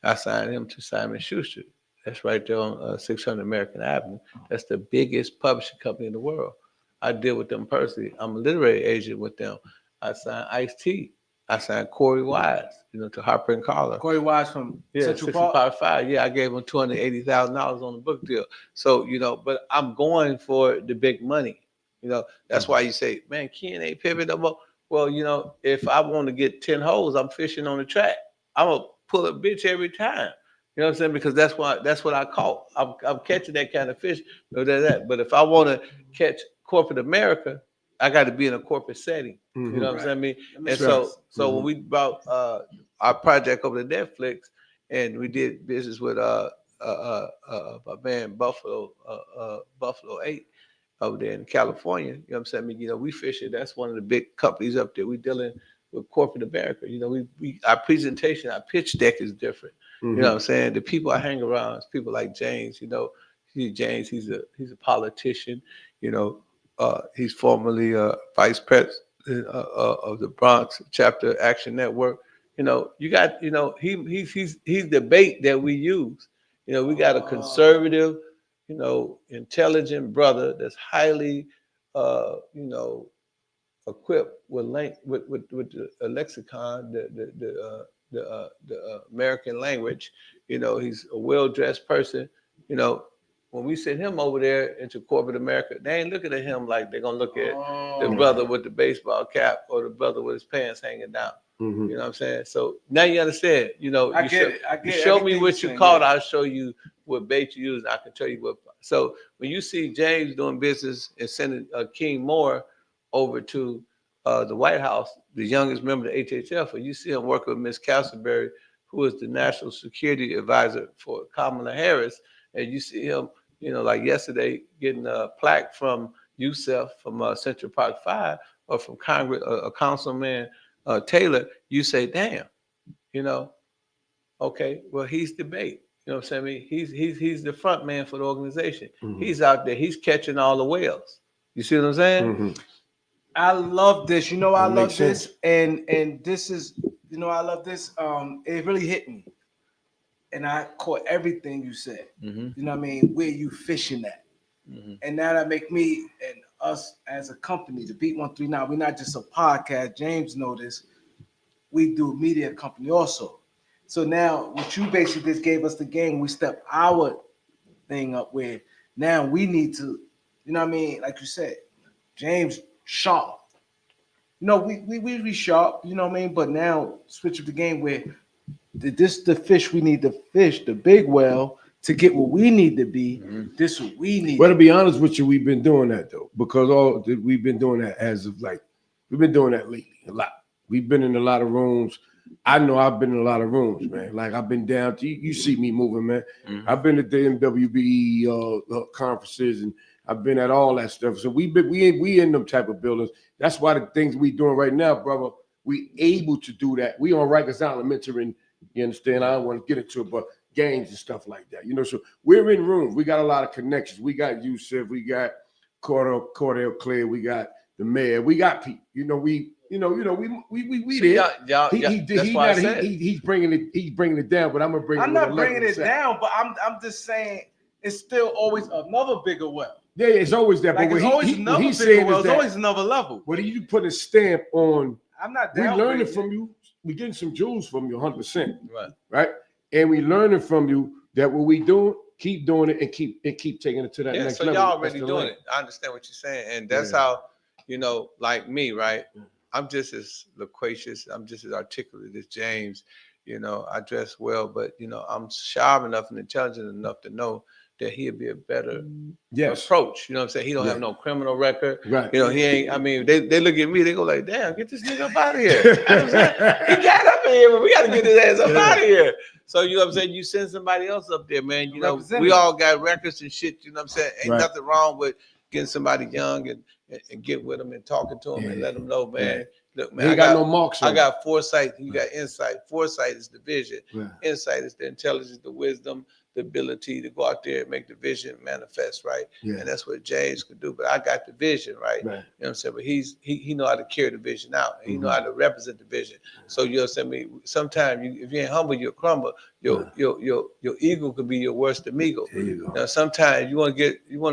D: I signed him to Simon Schuster. That's right there on 600 American Avenue. That's the biggest publishing company in the world. I deal with them personally. I'm a literary agent with them. I signed Ice-T. I signed Corey Wise, you know, to Harper and Carter.
C: Corey Wise from Central Park.
D: 5. Yeah, I gave him $280,000 on the book deal. So, you know, but I'm going for the big money. You know, that's why you say, man, Ken ain't pimping no more. Well, you know, if I want to get 10 holes, I'm fishing on the track. I'm gonna pull a bitch every time. You know what I'm saying? Because that's what I caught. I'm catching that kind of fish. But if I want to catch corporate America, I got to be in a corporate setting. You know what I'm saying? And so when we brought our project over to Netflix, and we did business with my man Buffalo 8 over there in California. You know what I'm saying? You know, we fishing. That's one of the big companies up there. We dealing with corporate America. You know, we our presentation, our pitch deck is different. You know what I'm saying? The people I hang around is people like James. You know, James, he's a politician. You know, he's formerly vice president of the Bronx Chapter Action Network. You know, you got, you know, he's the bait that we use. You know, we got a conservative, you know, intelligent brother that's highly, you know, equipped with the lexicon, the American language. You know, he's a well-dressed person. You know, when we send him over there into corporate America, they ain't looking at him like they're gonna look at the brother with the baseball cap or the brother with his pants hanging down.
B: Mhm.
D: You know what I'm saying? So now you understand. You know,
C: I get it. I get
D: you show me
C: everything
D: what
C: you're
D: you
C: saying,
D: caught.
C: yeah.
D: I'll show you what bait you use. I can tell you what. So when you see James doing business and sending King Moore over to the White House, the youngest member of the HHF, or you see him working with Miss Castleberry, who is the national security advisor for Kamala Harris, and you see him, you know, like yesterday, getting a plaque from Youssef from Central Park 5 or from Congress, Councilman Taylor, you say, damn, you know, okay, well, he's the bait. You know what I'm saying? I mean, he's the front man for the organization. He's out there, he's catching all the whales. You see what I'm saying?
C: I love this. You know, I
B: That
C: love
B: makes
C: this,
B: sense.
C: and this is, you know, I love this. It really hit me, and I caught everything you said.
D: Mm-hmm.
C: You know what I mean? Where you fishing at?
D: Mm-hmm.
C: And now that make me and us as a company, the Beat 139, we're not just a podcast. James know this. We do a media company also. So now what you basically just gave us the game, we step our thing up where now we need to, you know what I mean? Like you said, James sharp. You know, we sharp, you know what I mean? But now switch up the game where this the fish we need to fish, the big well, to get what we need to be. This what we need.
B: Well, to be honest with you, we've been doing that though, because we've been doing that as of like, we've been doing that lately a lot. We've been in a lot of rooms. I know I've been in a lot of rooms, man. Like I've been down to you see me moving, man. I've been at the MWBE conferences, and I've been at all that stuff. So we in them type of buildings. That's why the things we doing right now, brother, we able to do that. We on Rikers Island mentoring. You understand? I don't want to get into it, but games and stuff like that. You know, so we're in rooms. We got a lot of connections. We got Yusuf, we got Cordell Clay, we got the mayor, we got people. You know, we
D: See,
B: there.
D: y'all,
B: He's bringing it down, but I'm gonna bring it.
C: I'm not bringing it down, but I'm just saying it's still always another bigger well.
B: Yeah, it's always that.
C: Like
B: but
C: it's
B: what
C: always
B: he,
C: another
B: what he's
C: bigger
B: saying
C: well.
B: is
C: It's
B: that
C: always another level.
B: what you put a stamp on.
C: I'm not
B: We
C: down.
B: learning from you. We getting some jewels from you, 100%.
D: Right.
B: Right, and we learning from you that what we doing, keep doing it, and keep taking it to that next
D: So
B: level.
D: y'all already doing it. I understand what you're saying, and that's how, you know, like me, right? I'm just as loquacious. I'm just as articulate as James. You know, I dress well, but you know, I'm sharp enough and intelligent enough to know that he'd be a better approach. You know what I'm saying? He don't have no criminal record.
B: Right.
D: You know, he ain't. I mean, they look at me, they go like, "Damn, get this nigga up out of here." You know what I'm saying? He got up in here, but we got to get his ass up out of here. So you know what I'm saying? You send somebody else up there, man. You know, we all got records and shit. You know what I'm saying? Ain't nothing wrong with getting somebody young and get with them and talking to them and let them know, man. Look, man,
B: he got no marks.
D: I got foresight. You got insight. Foresight is the vision. Insight is the intelligence, the wisdom, the ability to go out there and make the vision manifest, right? And that's what James could do. But I got the vision, right? You know what I'm saying? But he know how to carry the vision out. And he know how to represent the vision. So you know what I'm saying? Sometimes if you ain't humble, you'll crumble. Your ego could be your worst amigo.
B: There you go.
D: Now sometimes you want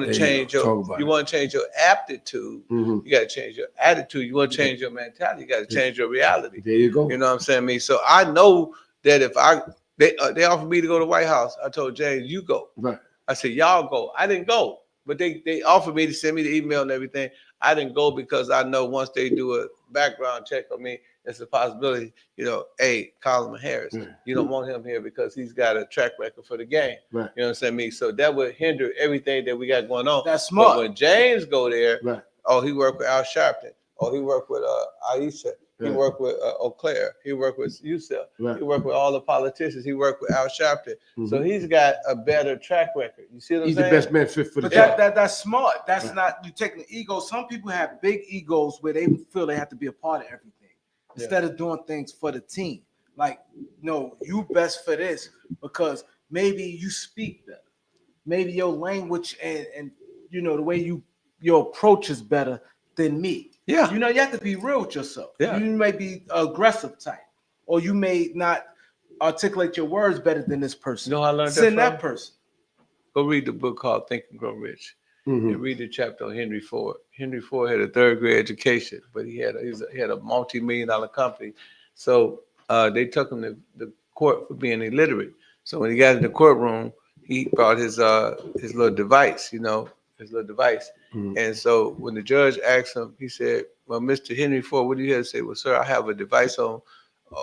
D: to change your aptitude. You got to change your attitude. You want to change your mentality. You got to change your reality.
B: There you go.
D: You know what I'm saying? Me. So I know that if they offered me to go to the White House, I told James, you go.
B: Right.
D: I said, y'all go. I didn't go, but they offered me to send me the email and everything. I didn't go because I know once they do a background check on me, it's a possibility, you know, hey, Colin Harris, you don't want him here because he's got a track record for the game.
B: Right.
D: You know what I'm saying? Me. So that would hinder everything that we got going on.
C: That's smart.
D: But when James go there, oh, he worked with Al Sharpton. Oh, he worked with Aisha. He worked with Eau Claire. He worked with Yusuf. He worked with all the politicians. He worked with Al Sharpton. So he's got a better track record. You see what I'm saying?
B: He's the best man fit for the
C: job.
B: job.
C: That's smart. That's not you taking the ego. Some people have big egos where they feel they have to be a part of everything instead of doing things for the team. Like, no, you best for this because maybe you speak better. Maybe your language and you know the way your approach is better than me.
D: Yeah.
C: You know, you have to be real with yourself.
D: Yeah.
C: You may be aggressive type, or you may not articulate your words better than this person.
D: You know how I learned
C: Send
D: that from?
C: that person.
D: Go read the book called Think and Grow Rich. And read the chapter on Henry Ford. Henry Ford had a third grade education, but he had a multi-million-dollar company. So they took him to the court for being illiterate. So when he got in the courtroom, he brought his little device, And so when the judge asked him, he said, "Well, Mr. Henry Ford, what do you have to say?" "Well, sir, I have a device on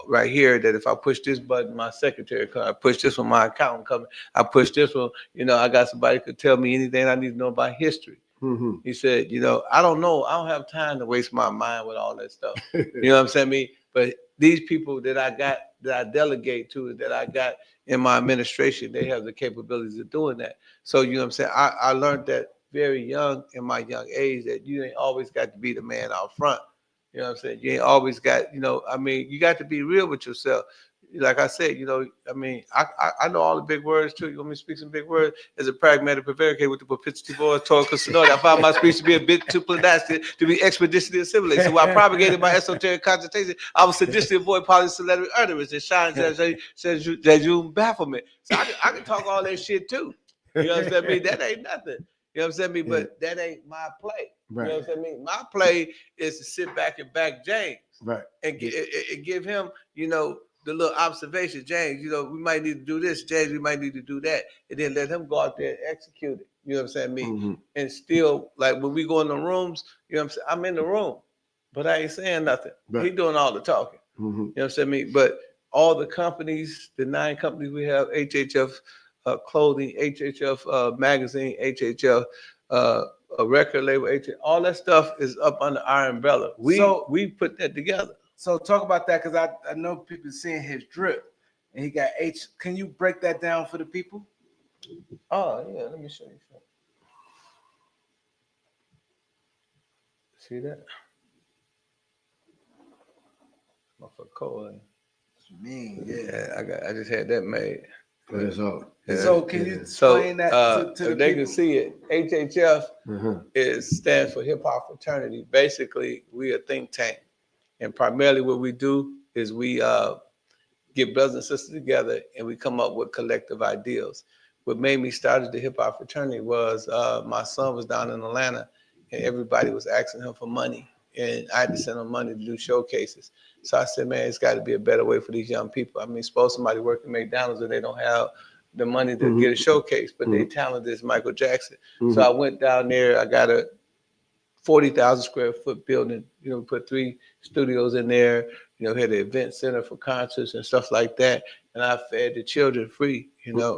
D: right here that if I push this button, my secretary comes. I push this one, my accountant comes. I push this one, I got somebody could tell me anything I need to know about history.
B: Mm-hmm.
D: He said, I don't know. I don't have time to waste my mind with all that stuff. You know what I'm saying? But these people that I delegate to, that I got in my administration, they have the capabilities of doing that. So, you know what I'm saying? I learned that very young in my young age that you ain't always got to be the man out front. You know what I'm saying? You ain't always got, you got to be real with yourself. Like I said, I know all the big words too. You want me to speak some big words? As a pragmatic prevaricator with the propensity for talk sonora, I found my speech to be a bit too plastic to be expeditiously assimilated. So while propagated by esoteric consultation, I was sadistically avoid polysyllabic utterance and shine says you bafflement. So I can talk all that shit too. You know what I'm saying? That ain't nothing. You know what I'm saying? But that ain't my play.
B: Right.
D: You know what I'm saying? My play is to sit back and back James.
B: Right.
D: And give him, the little observation. James, we might need to do this. James, we might need to do that. And then let him go out there and execute it. You know what I'm saying?
B: Mm-hmm.
D: And still, like when we go in the rooms, you know what I'm saying? I'm in the room, but I ain't saying nothing.
B: Right.
D: He doing all the talking.
B: Mm-hmm.
D: You know what I'm saying? But all the companies, the 9 companies we have, HHF clothing, HHF magazine, HHF a record label, all that stuff is up under our umbrella. We put that together.
C: So talk about that, because I know people seeing his drip, and he got H. Can you break that down for the people?
D: Oh yeah, let me show you something. See that? Motherfucker cold. Yeah, I just had that made.
B: That's all.
C: Yeah. So can you explain that to the
D: they
C: people?
D: Can see it. HHF stands for Hip Hop Fraternity. Basically, we a think tank, and primarily what we do is we get brothers and sisters together and we come up with collective ideals. What made me start the Hip Hop Fraternity was my son was down in Atlanta and everybody was asking him for money, and I had to send him money to do showcases. So I said, man, it's got to be a better way for these young people. I mean, suppose somebody working at McDonald's and they don't have the money to get a showcase, but their talent is Michael Jackson. So I went down there. I got a 40,000 square foot building. We put 3 studios in there. Had an event center for concerts and stuff like that. And I fed the children free.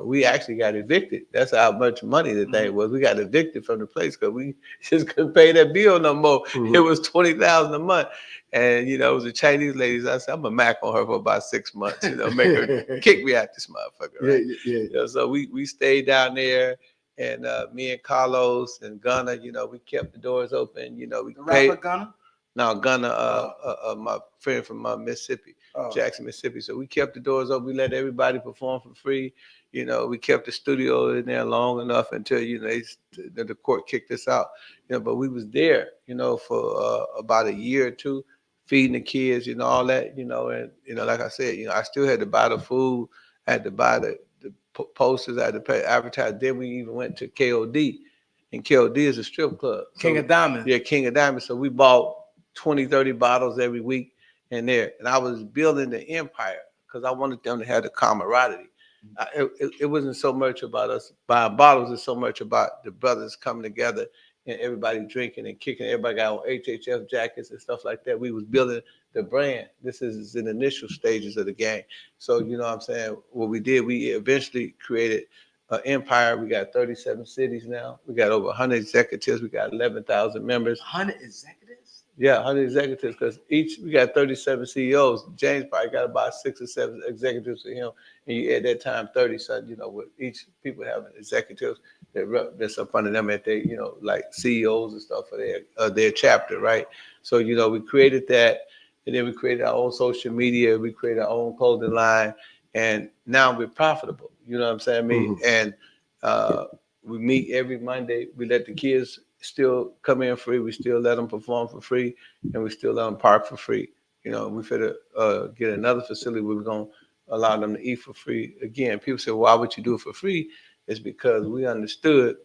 D: We actually got evicted. That's how much money the thing was. We got evicted from the place because we just couldn't pay that bill no more. It was $20,000 a month. And, it was a Chinese lady. I said, I'm a Mac on her for about 6 months, make her kick me out this motherfucker. Right? Yeah. So we stayed down there. And me and Carlos and Gunna, we kept the doors open. We
C: the rapper Gunna?
D: No, Gunna, my friend from Mississippi, Jackson, Mississippi. So we kept the doors open. We let everybody perform for free. We kept the studio in there long enough until the court kicked us out. But we was there, for about a year or two, feeding the kids, all that, and like I said, I still had to buy the food, I had to buy the posters, I had to pay advertise. Then we even went to KOD, and KOD is a strip club.
C: King of Diamonds.
D: Yeah, King of Diamonds. So we bought 20, 30 bottles every week in there. And I was building the empire because I wanted them to have the camaraderie. It wasn't so much about us buying bottles, it's so much about the brothers coming together and everybody drinking and kicking. Everybody got on HHF jackets and stuff like that. We was building the brand. This is in the initial stages of the game. So, you know what I'm saying? What we did, we eventually created an empire. We got 37 cities now. We got over 100 executives. We got 11,000 members.
C: 100 executives?
D: Yeah, 100 executives, because we got 37 CEOs. James probably got about 6 or 7 executives to him, and you at that time 30. So with each people having executives that's up under them at they like CEOs and stuff for their chapter, right? So we created that, and then we created our own social media. We created our own clothing line, and now we're profitable. You know what I'm saying? And we meet every Monday. We let the kids still come in free. We still let them perform for free, and we still let them park for free. We finna get another facility where we're gonna allow them to eat for free. Again, people say, why would you do it for free? It's because we understood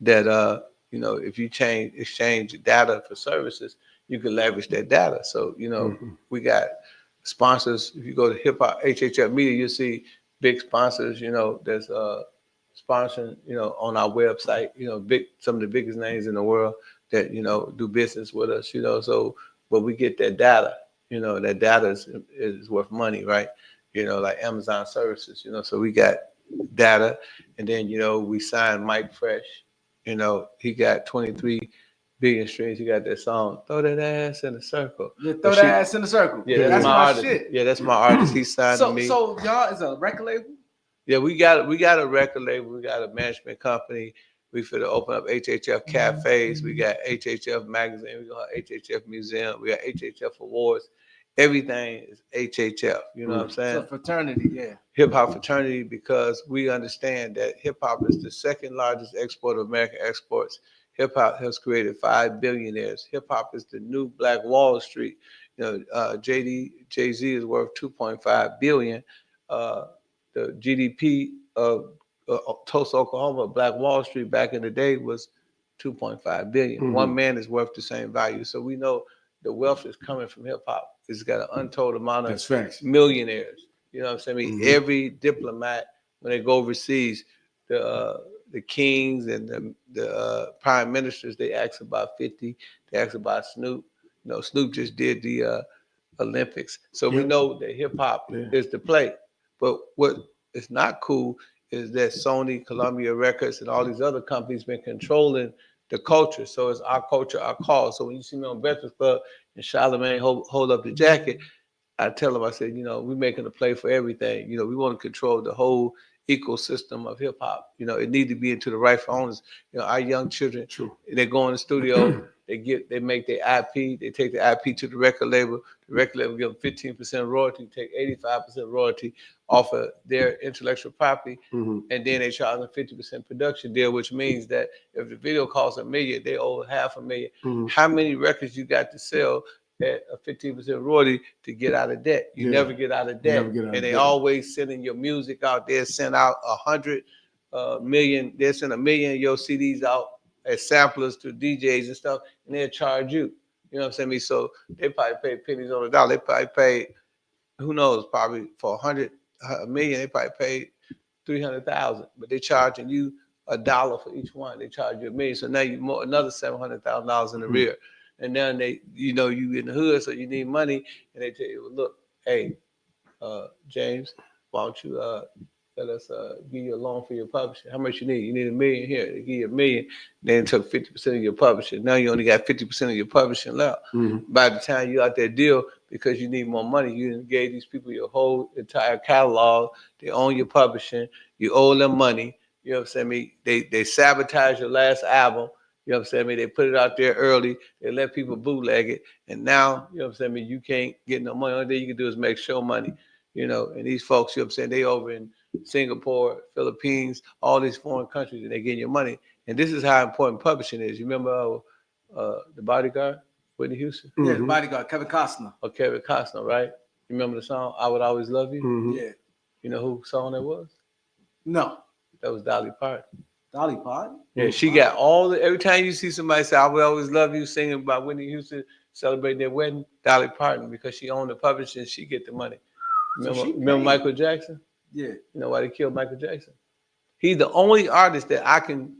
D: that if you exchange data for services, you can leverage that data. So we got sponsors. If you go to Hip Hop HHF Media, you'll see big sponsors. That's sponsoring, on our website, some of the biggest names in the world that, do business with us, so, but we get that data, You know, that data is worth money, right? You know, like Amazon services, you know, so we got data. And then, you know, we signed Mike Fresh. You know, he got 23 billion streams. He got that song, Throw That Ass in a Circle.
C: Yeah, throw that ass in the circle.
D: Yeah, that's my artist.
C: Shit.
D: Yeah, that's my artist. He signed to me.
C: So y'all is a record label?
D: Yeah, we got a record label. We got a management company. We finna open up HHF cafes. We got HHF magazine. We got HHF museum. We got HHF awards. Everything is HHF. You know what I'm saying?
C: So fraternity, yeah.
D: Hip hop fraternity, because we understand that hip hop is the second largest export of American exports. Hip hop has created 5 billionaires. Hip hop is the new Black Wall Street. You know, Jay-Z is worth 2.5 billion. The GDP of Tulsa, Oklahoma, Black Wall Street back in the day was 2.5 billion.
B: Mhm.
D: One man is worth the same value. So we know the wealth is coming from hip hop. It's got an untold amount
B: That's
D: of
B: facts.
D: millionaires. You know what I'm saying? I mean,
B: Mhm.
D: every diplomat, when they go overseas, the kings and the prime ministers, they ask about 50. They ask about Snoop. You know, Snoop just did the Olympics. So we
B: Yep.
D: know that hip hop
B: Yeah.
D: is the play. But what is not cool is that Sony, Columbia Records, and all these other companies been controlling the culture. So it's our culture, our cause. So when you see me on Breakfast Club and Charlemagne hold up the jacket, I tell them, I said, you know, we're making a play for everything. You know, we want to control the whole ecosystem of hip hop. You know, it needs to be into the rightful owners. You know, our young children,
B: True.
D: they go in the studio, they make their IP, they take the IP to the record label. The record label give them 15% royalty, take 85% royalty off of their intellectual property,
B: Mhm.
D: and then they charge them 50% production deal, which means that if the video costs $1 million, they owe $500,000.
B: Mhm.
D: How many records you got to sell at a 15% royalty to get out of debt? You
B: Yeah.
D: never get out of
B: You
D: debt.
B: never get out of
D: And they
B: debt.
D: always sending your music out there, send out 100 million, they send 1 million of your CDs out as samplers to DJs and stuff, and they'll charge you. You know what I'm saying? So they probably pay pennies on the dollar. They probably pay, who knows, probably for 100 million, they probably paid 300,000, but they're charging you $1 for each one. They charge you $1 million, so now you more another $700,000 in the rear. And then they, you know, you in the hood, so you need money, and they tell you, well, look, hey, James, why don't you let us give you a loan for your publishing? How much you need? You need $1 million here. They give you $1 million. Then took 50% of your publishing. Now you only got 50% of your publishing left.
B: Mhm.
D: By the time you out that deal, because you need more money, you gave these people your whole entire catalog. They own your publishing. You owe them money. You know what I'm saying? They sabotage your last album. You know what I'm saying? They put it out there early. They let people bootleg it. And now, you know what I'm saying? You can't get no money. Only thing you can do is make show money. You know, and these folks, you know what I'm saying? They over in Singapore, Philippines, all these foreign countries, and they getting your money. And this is how important publishing is. You remember The Bodyguard, Whitney Houston?
C: Yeah, the Bodyguard, Kevin Costner.
D: Or Kevin Costner, right? You remember the song, I Would Always Love You?
B: Mhm.
C: Yeah.
D: You know who song that was?
C: No.
D: That was Dolly Parton.
C: Dolly Parton?
D: Yeah, she got all the, every time you see somebody say, I Will Always Love You, singing about Whitney Houston celebrating their wedding, Dolly Parton, because she owned the publishing, she get the money. Remember Michael Jackson?
C: Yeah.
D: You know why they killed Michael Jackson? He's the only artist that I can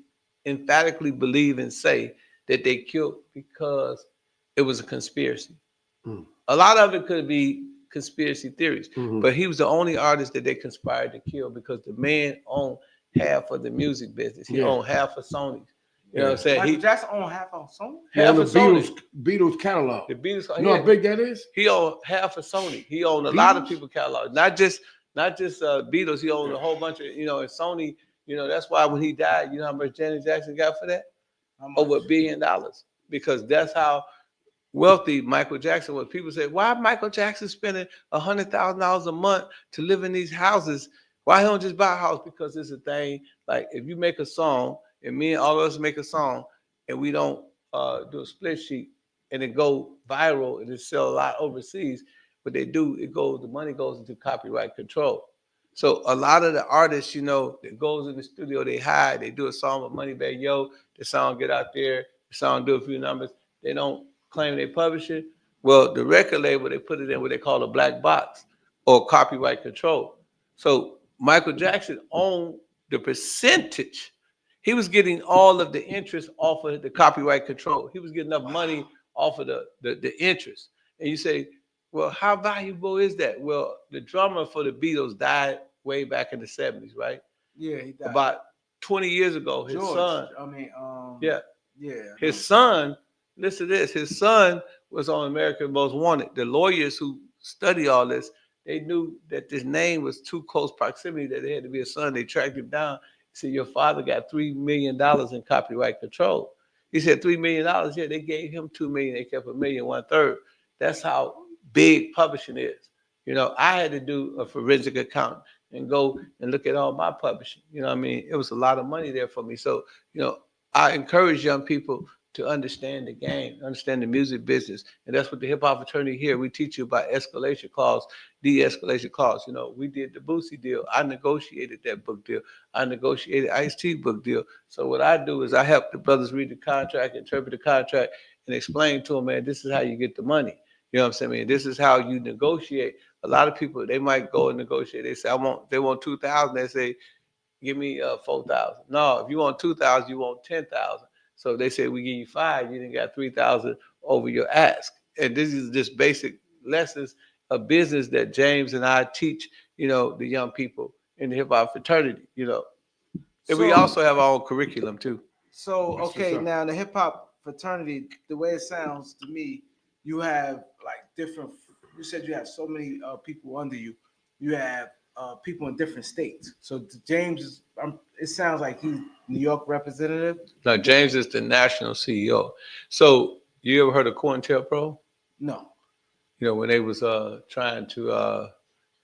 D: emphatically believe and say that they killed because it was a conspiracy.
B: Mm.
D: A lot of it could be conspiracy theories,
B: Mhm.
D: but he was the only artist that they conspired to kill because the man owned half of the music business. He
B: Yeah.
D: owned half of Sony. You know what I'm saying?
C: Michael Jackson owned half of Sony?
B: Yeah,
D: Half
B: the
D: of Sony.
B: Beatles catalog.
D: The Beatles.
B: You know how big that is?
D: He owned half of Sony. He owned a lot of
B: Beatles?
D: people catalog, not just Beatles. He owned a whole bunch of, you know, and Sony. You know, that's why when he died, you know how much Janet Jackson got for that? Over $1 billion, because that's how wealthy Michael Jackson was. People say, why Michael Jackson spending $100,000 a month to live in these houses? Why he don't just buy a house? Because it's a thing. Like if you make a song, and me and all of us make a song, and we don't do a split sheet, and it go viral and it sell a lot overseas, what they do, the money goes into copyright control. So a lot of the artists, you know, that goes in the studio, they hide, they do a song with Moneybag Yo, the song get out there, the song do a few numbers, they don't claim they publish it. Well, the record label, they put it in what they call a black box or copyright control. So Michael Jackson owned the percentage. He was getting all of the interest off of the copyright control. He was getting enough money off of the interest. And you say, Well, how valuable is that? Well, the drummer for the Beatles died way back in the 70s, right?
C: Yeah, he died.
D: About 20 years ago, his
C: George.
D: son,
C: Yeah.
D: his son, listen to this, his son was on America's Most Wanted. The lawyers who study all this, they knew that this name was too close proximity, that it had to be a son. They tracked him down. He said, your father got $3 million in copyright control. He said, $3 million. Yeah, they gave him $2 million. They kept $1 million, 1/3. That's how big publishing is. You know, I had to do a forensic account and go and look at all my publishing. You know what I mean? It was a lot of money there for me. So, you know, I encourage young people to understand the game, understand the music business. And that's what the hip hop fraternity here, we teach you about escalation clause, de-escalation clause. You know, we did the Boosie deal. I negotiated that book deal. I negotiated Ice-T book deal. So what I do is I help the brothers read the contract, interpret the contract, and explain to them, man, this is how you get the money. You know what I'm saying? Man, this is how you negotiate. A lot of people, they might go and negotiate. They say, they want 2,000. They say, give me 4,000. No, if you want 2,000, you want 10,000. So they say, we give you 5, you didn't got 3,000 over your ask. And this is just basic lessons of business that James and I teach, you know, the young people in the hip hop fraternity, you know. And we also have our own curriculum too.
C: So, okay, now in the hip hop fraternity, the way it sounds to me, you have like different, you said you have so many people under you. You have people in different states. So James is, it sounds like he's New York representative.
D: No, James is the national CEO. So you ever heard of COINTELPRO?
C: No.
D: You know, when they was trying to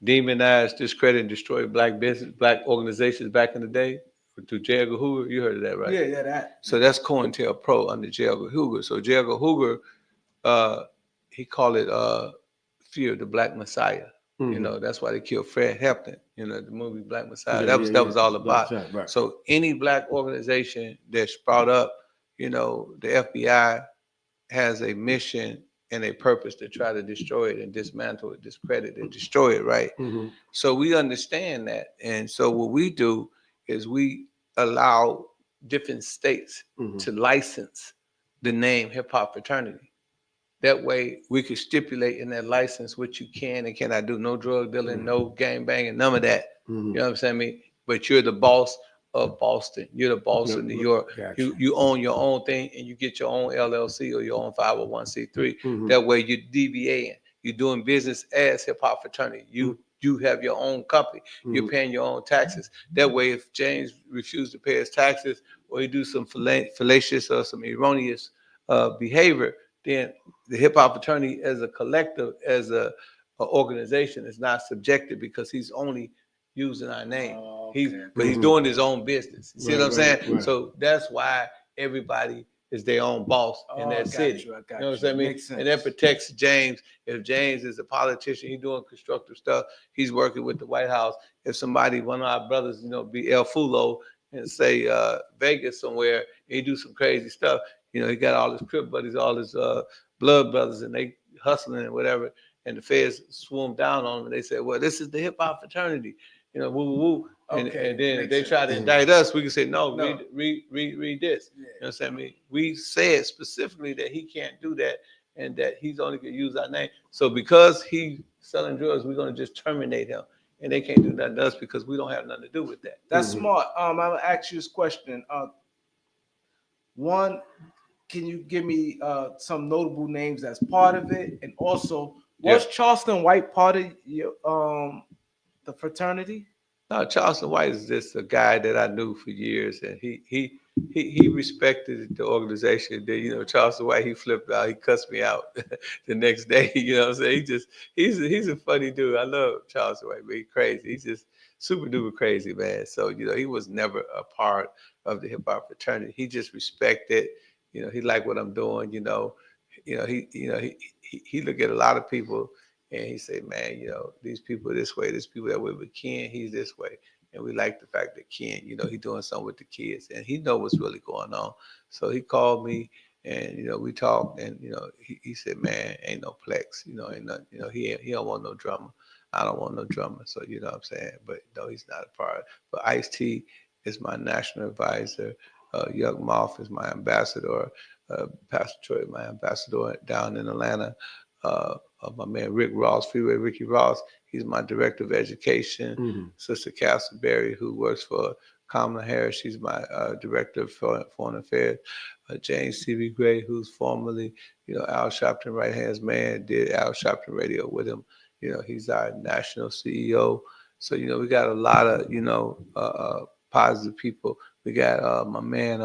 D: demonize, discredit, and destroy black business, black organizations back in the day through J. Edgar Hoover. You heard of that, right?
C: Yeah, that.
D: So that's COINTELPRO under J. Edgar Hoover. So J. Edgar Hoover, he called it Fear of the Black Messiah. Mm-hmm. You know, that's why they killed Fred Hampton, you know, the movie Black Messiah. That was all about. Right. So any black organization that sprout up, you know, the FBI has a mission and a purpose to try to destroy it and dismantle it, discredit it, destroy it, right? Mm-hmm. So we understand that. And so what we do is we allow different states to license the name hip hop fraternity. That way we could stipulate in that license what you can and cannot do. No drug dealing, no gang banging, none of that. You know what I'm saying? I mean, but you're the boss of Boston. You're the boss of New York. Gotcha. You own your own thing and you get your own LLC or your own 501c3. That way you're DBAing. You're doing business as hip hop fraternity. You have your own company. You're paying your own taxes. That way, if James refused to pay his taxes or he do some fallacious or some erroneous behavior, then the hip hop fraternity as a collective, as a organization is not subjected because he's only using our name. He's doing his own business. You see what I'm saying? Right. So that's why everybody is their own boss in that city. You know what I'm saying? Makes sense. And that protects James. If James is a politician, he's doing constructive stuff. He's working with the White House. If somebody, one of our brothers, you know, be El Fulo and say Vegas somewhere, and he do some crazy stuff. You know, he got all his Crip buddies, all his blood brothers, and they hustling and whatever. And the feds swooped down on him, and they said, "Well, this is the hip hop fraternity." You know, woo woo woo. And then they try to indict us. We can say, no. Read this. Yeah. You know what I'm saying? I mean, we said specifically that he can't do that and that he's only going to use our name. So because he's selling drugs, we're going to just terminate him. And they can't do nothing to us because we don't have nothing to do with that.
C: That's smart. I'm going to ask you this question. One, can you give me some notable names that's part of it? And also, was Charleston White part of your, the fraternity?
D: No, Charleston White is just a guy that I knew for years, and he respected the organization. That, you know, Charleston White, he flipped out, he cussed me out the next day. You know what I'm saying? He's a funny dude. I love Charleston White, but he's crazy. He's just super duper crazy, man. So, you know, he was never a part of the hip hop fraternity. He just respected, you know, he liked what I'm doing, he look at a lot of people and he say, man, you know, these people this way, these people that way, but Ken, he's this way. And we like the fact that Ken, you know, he doing something with the kids and he know what's really going on. So he called me and, you know, we talked and, you know, he said, man, ain't no Plex, you know, ain't nothing, you know, he don't want no drummer. I don't want no drummer. So, you know what I'm saying? But no, he's not a part. But Ice-T is my national advisor. Young Moth is my ambassador. Pastor Troy, my ambassador down in Atlanta. my man Rick Ross, Freeway Ricky Ross. He's my director of education.
B: Mm-hmm.
D: Sister Castleberry, who works for Kamala Harris, she's my director of foreign affairs. James C.B. Gray, who's formerly, Al Sharpton right hand man, did Al Sharpton Radio with him. He's our national CEO. So we got a lot of positive people. We got my man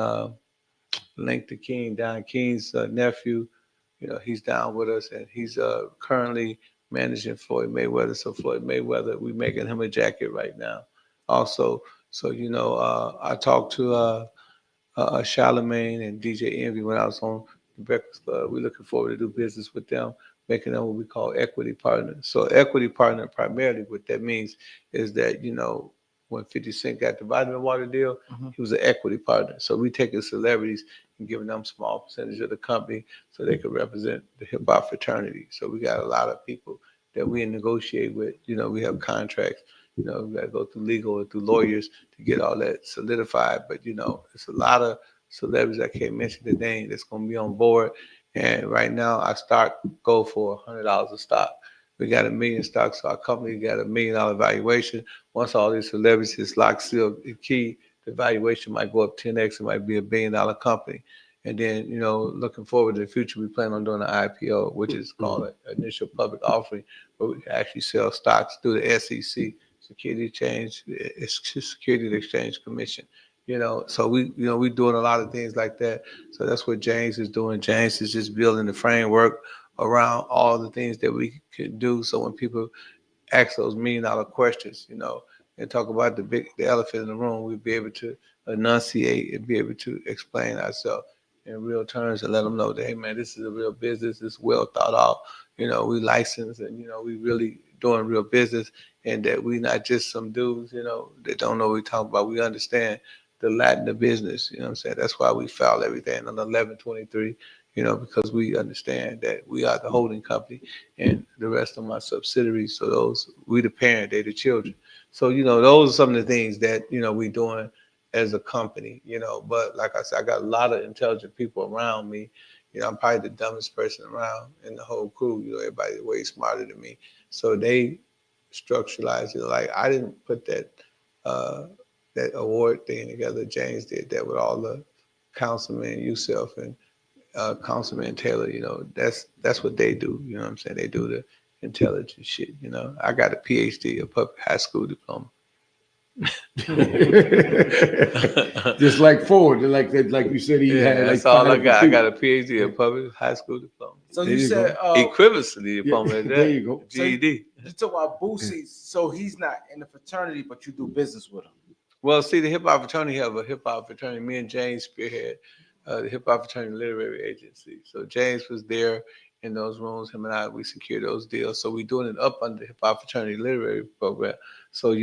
D: Link the King, Don King's nephew. He's down with us, and he's currently managing Floyd Mayweather. So Floyd Mayweather, we're making him a jacket right now. Also, so I talked to Charlemagne and DJ Envy when I was on the Breakfast Club. We're looking forward to do business with them, making them what we call equity partners. So equity partner, primarily what that means is that, when 50 Cent got the vitamin water deal, he was an equity partner. So we taking celebrities and giving them small percentage of the company so they could represent the hip hop fraternity. So we got a lot of people that we negotiate with. We have contracts. We got to go through legal or through lawyers to get all that solidified. But, it's a lot of celebrities I can't mention the name that's going to be on board. And right now, our stock go for $100 a stock. We got 1 million stocks, so our company got $1 million valuation. Once all these celebrities is locked, sealed, and key, the valuation might go up 10x. It might be $1 billion company. And then, looking forward to the future, we plan on doing an IPO, which is called an initial public offering, where we can actually sell stocks through the SEC, Security Exchange Commission. So we doing a lot of things like that. So that's what James is doing. James is just building the framework around all the things that we could do. So when people ask those $1 million questions, and talk about the elephant in the room, we'll be able to enunciate and be able to explain ourselves in real terms and let them know that, hey man, this is a real business. It's well thought out. We licensed and, we really doing real business, and that we not just some dudes, that don't know what we talk about. We understand the Latin of business. You know what I'm saying? That's why we file everything on 1123, because we understand that we are the holding company and the rest of my subsidiaries. So those, we the parent, they the children. So, those are some of the things that, we doing as a company, but like I said, I got a lot of intelligent people around me. I'm probably the dumbest person around in the whole crew. Everybody's way smarter than me. So they structuralize it. Like I didn't put that award thing together. James did that with all the councilmen, yourself, and Councilman Taylor. That's what they do. You know what I'm saying? They do the intelligent shit. I got a PhD, a public high school diploma.
B: Just like Ford, like you said, he had.
D: That's all I got. I got a PhD, a public high school diploma.
C: So you said
D: equivalency diploma.
B: Yeah,
D: that.
B: there you go.
D: GED.
C: You talk about Boosie, so he's not in the fraternity, but you do business with him.
D: Well, see, the hip hop fraternity have a hip hop fraternity. Me and James spearhead the hip hop fraternity literary agency. So James was there in those rooms. Him and I, we secured those deals. So we're doing it up under the hip hop fraternity literary program. So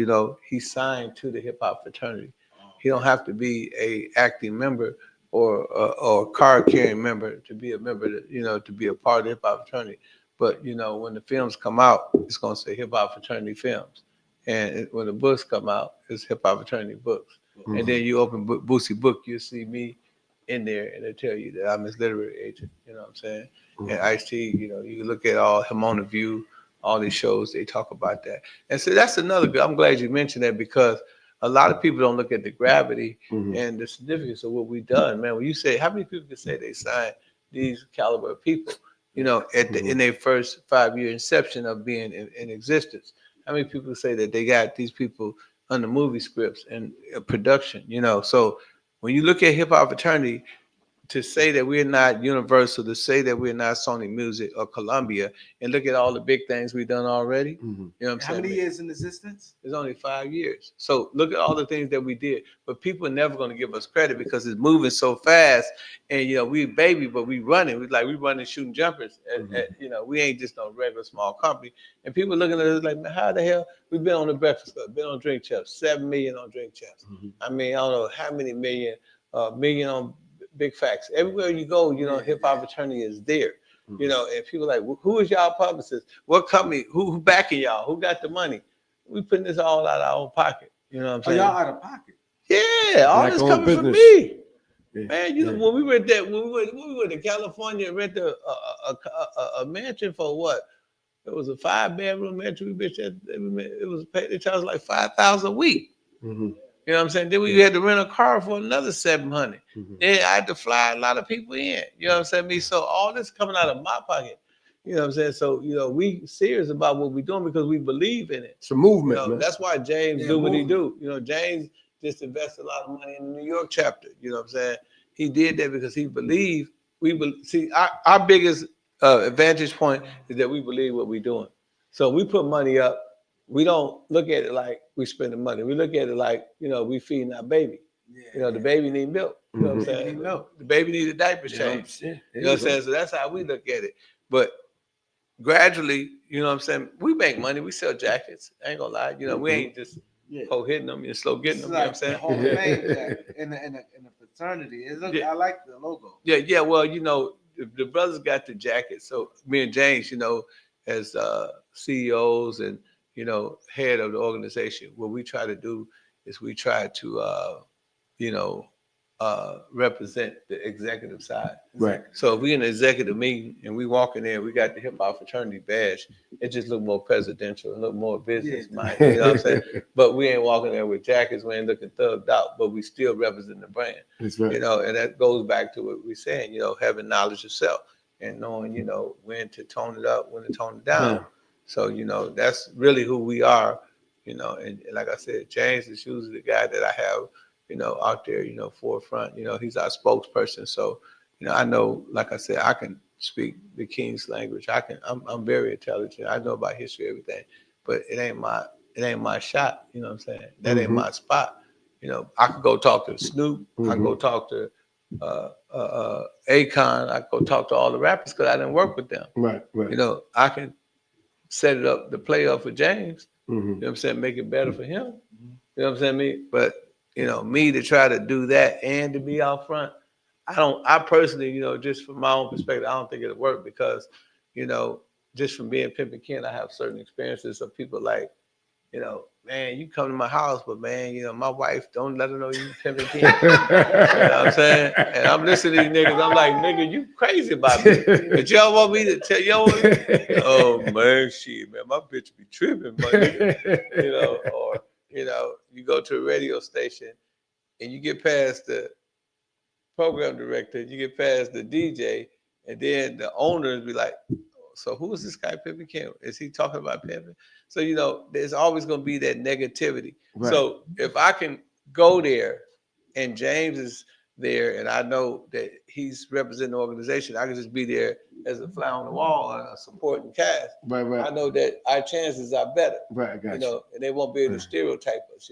D: he signed to the hip hop fraternity. He don't have to be a acting member or a card carrying member to be a member. To be a part of the hip hop fraternity. But when the films come out, it's gonna say hip hop fraternity films. And when the books come out, it's hip hop fraternity books. Mm-hmm. And then you open Boosie book, you'll see me in there, and they tell you that I'm his literary agent. You know what I'm saying? Mm-hmm. And Ice-T, you look at all him on the View, all these shows, they talk about that. And so that's another good. I'm glad you mentioned that, because a lot of people don't look at the gravity and the significance of what we've done, man. When you say, how many people can say they signed these caliber of people, in their first 5-year inception of being in existence? How many people say that they got these people under movie scripts and production? So when you look at hip hop fraternity, to say that we're not Universal, to say that we're not Sony Music or Columbia, and look at all the big things we've done already. You know what I'm saying?
C: How many years in existence?
D: It's only 5 years. So look at all the things that we did. But people are never going to give us credit because it's moving so fast. And we baby, but we running. We running shooting jumpers. We ain't just no regular small company. And people looking at us like, man, how the hell we've been on the Breakfast Club, been on Drink Champs, 7 million on Drink Champs. I mean, I don't know how many million on Big Facts. Everywhere you go, hip hop fraternity is there. And people are like, who is y'all publicist? What company? Who backing y'all? Who got the money? We putting this all out of our own pocket. You know what I'm saying?
C: Y'all out of pocket?
D: Yeah, all this coming from me. Yeah. Man, when we went to California and rent a mansion for what? It was a 5-bedroom entry, bitch. It was they charged like $5,000 a week.
B: Mm-hmm.
D: You know what I'm saying? Then we had to rent a car for another $700.
B: Mm-hmm.
D: Then I had to fly a lot of people in. You know what I'm saying? Me, so all this coming out of my pocket. You know what I'm saying? So we serious about what we're doing because we believe in it.
B: It's a movement, man.
D: That's why James do what he do. James just invested a lot of money in the New York chapter. You know what I'm saying? He did that because he believed. See our biggest advantage point is that we believe what we're doing. So we put money up. We don't look at it like we spending money. We look at it like, we feeding our baby. Yeah. The baby need milk. You know what I'm saying? The baby need a diaper change. You know what I'm saying? So that's how we look at it. But gradually, you know what I'm saying, we make money. We sell jackets. I ain't gonna lie. We ain't just hitting them and slow getting them. You know what I'm saying?
C: Hall of Fame jacket in the fraternity. I like the logo.
D: Yeah. Well, the brothers got the jacket. So me and James, as CEOs and head of the organization, what we try to do is we try to represent the executive side.
B: Right.
D: So if we in an executive meeting and we walk in there, we got the hip hop fraternity badge. It just look more presidential, look more business minded. You know what I'm saying? But we ain't walking there with jackets. We ain't looking thugged out. But we still represent the brand.
B: That's right.
D: And that goes back to what we're saying. Having knowledge of self and knowing when to tone it up, when to tone it down. Yeah. So that's really who we are. And like I said, James is usually the guy that I have. Out there, forefront, he's our spokesperson. So, I know, like I said, I can speak the King's language. I'm very intelligent. I know about history, everything, but it ain't my shot. You know what I'm saying? That ain't my spot. I could go talk to Snoop. I can go talk to Akon. I could go talk to all the rappers because I didn't work with them.
B: Right.
D: I can set it up, the play up for James. You know what I'm saying? Make it better for him. You know what I'm saying? But me to try to do that and to be out front, I personally, just from my own perspective, I don't think it'll work because, just from being Pimpin' Ken, I have certain experiences of people like, man, you come to my house, but man, my wife, don't let her know you Pimpin' Ken. You know what I'm saying? And I'm listening to these niggas, I'm like, nigga, you crazy about me. But y'all want me to tell y'all, oh man, shit, man, my bitch be tripping, my nigga. Or you go to a radio station and you get past the program director, you get past the DJ, and then the owners be like, so who is this guy Pimpin' Ken? Is he talking about pimping? So, there's always going to be that negativity. Right. So if I can go there and James is there and I know that he's representing the organization, I can just be there as a fly on the wall and a supporting cast.
B: Right.
D: I know that our chances are better.
B: Right, I got you.
D: And they won't be able to stereotype us,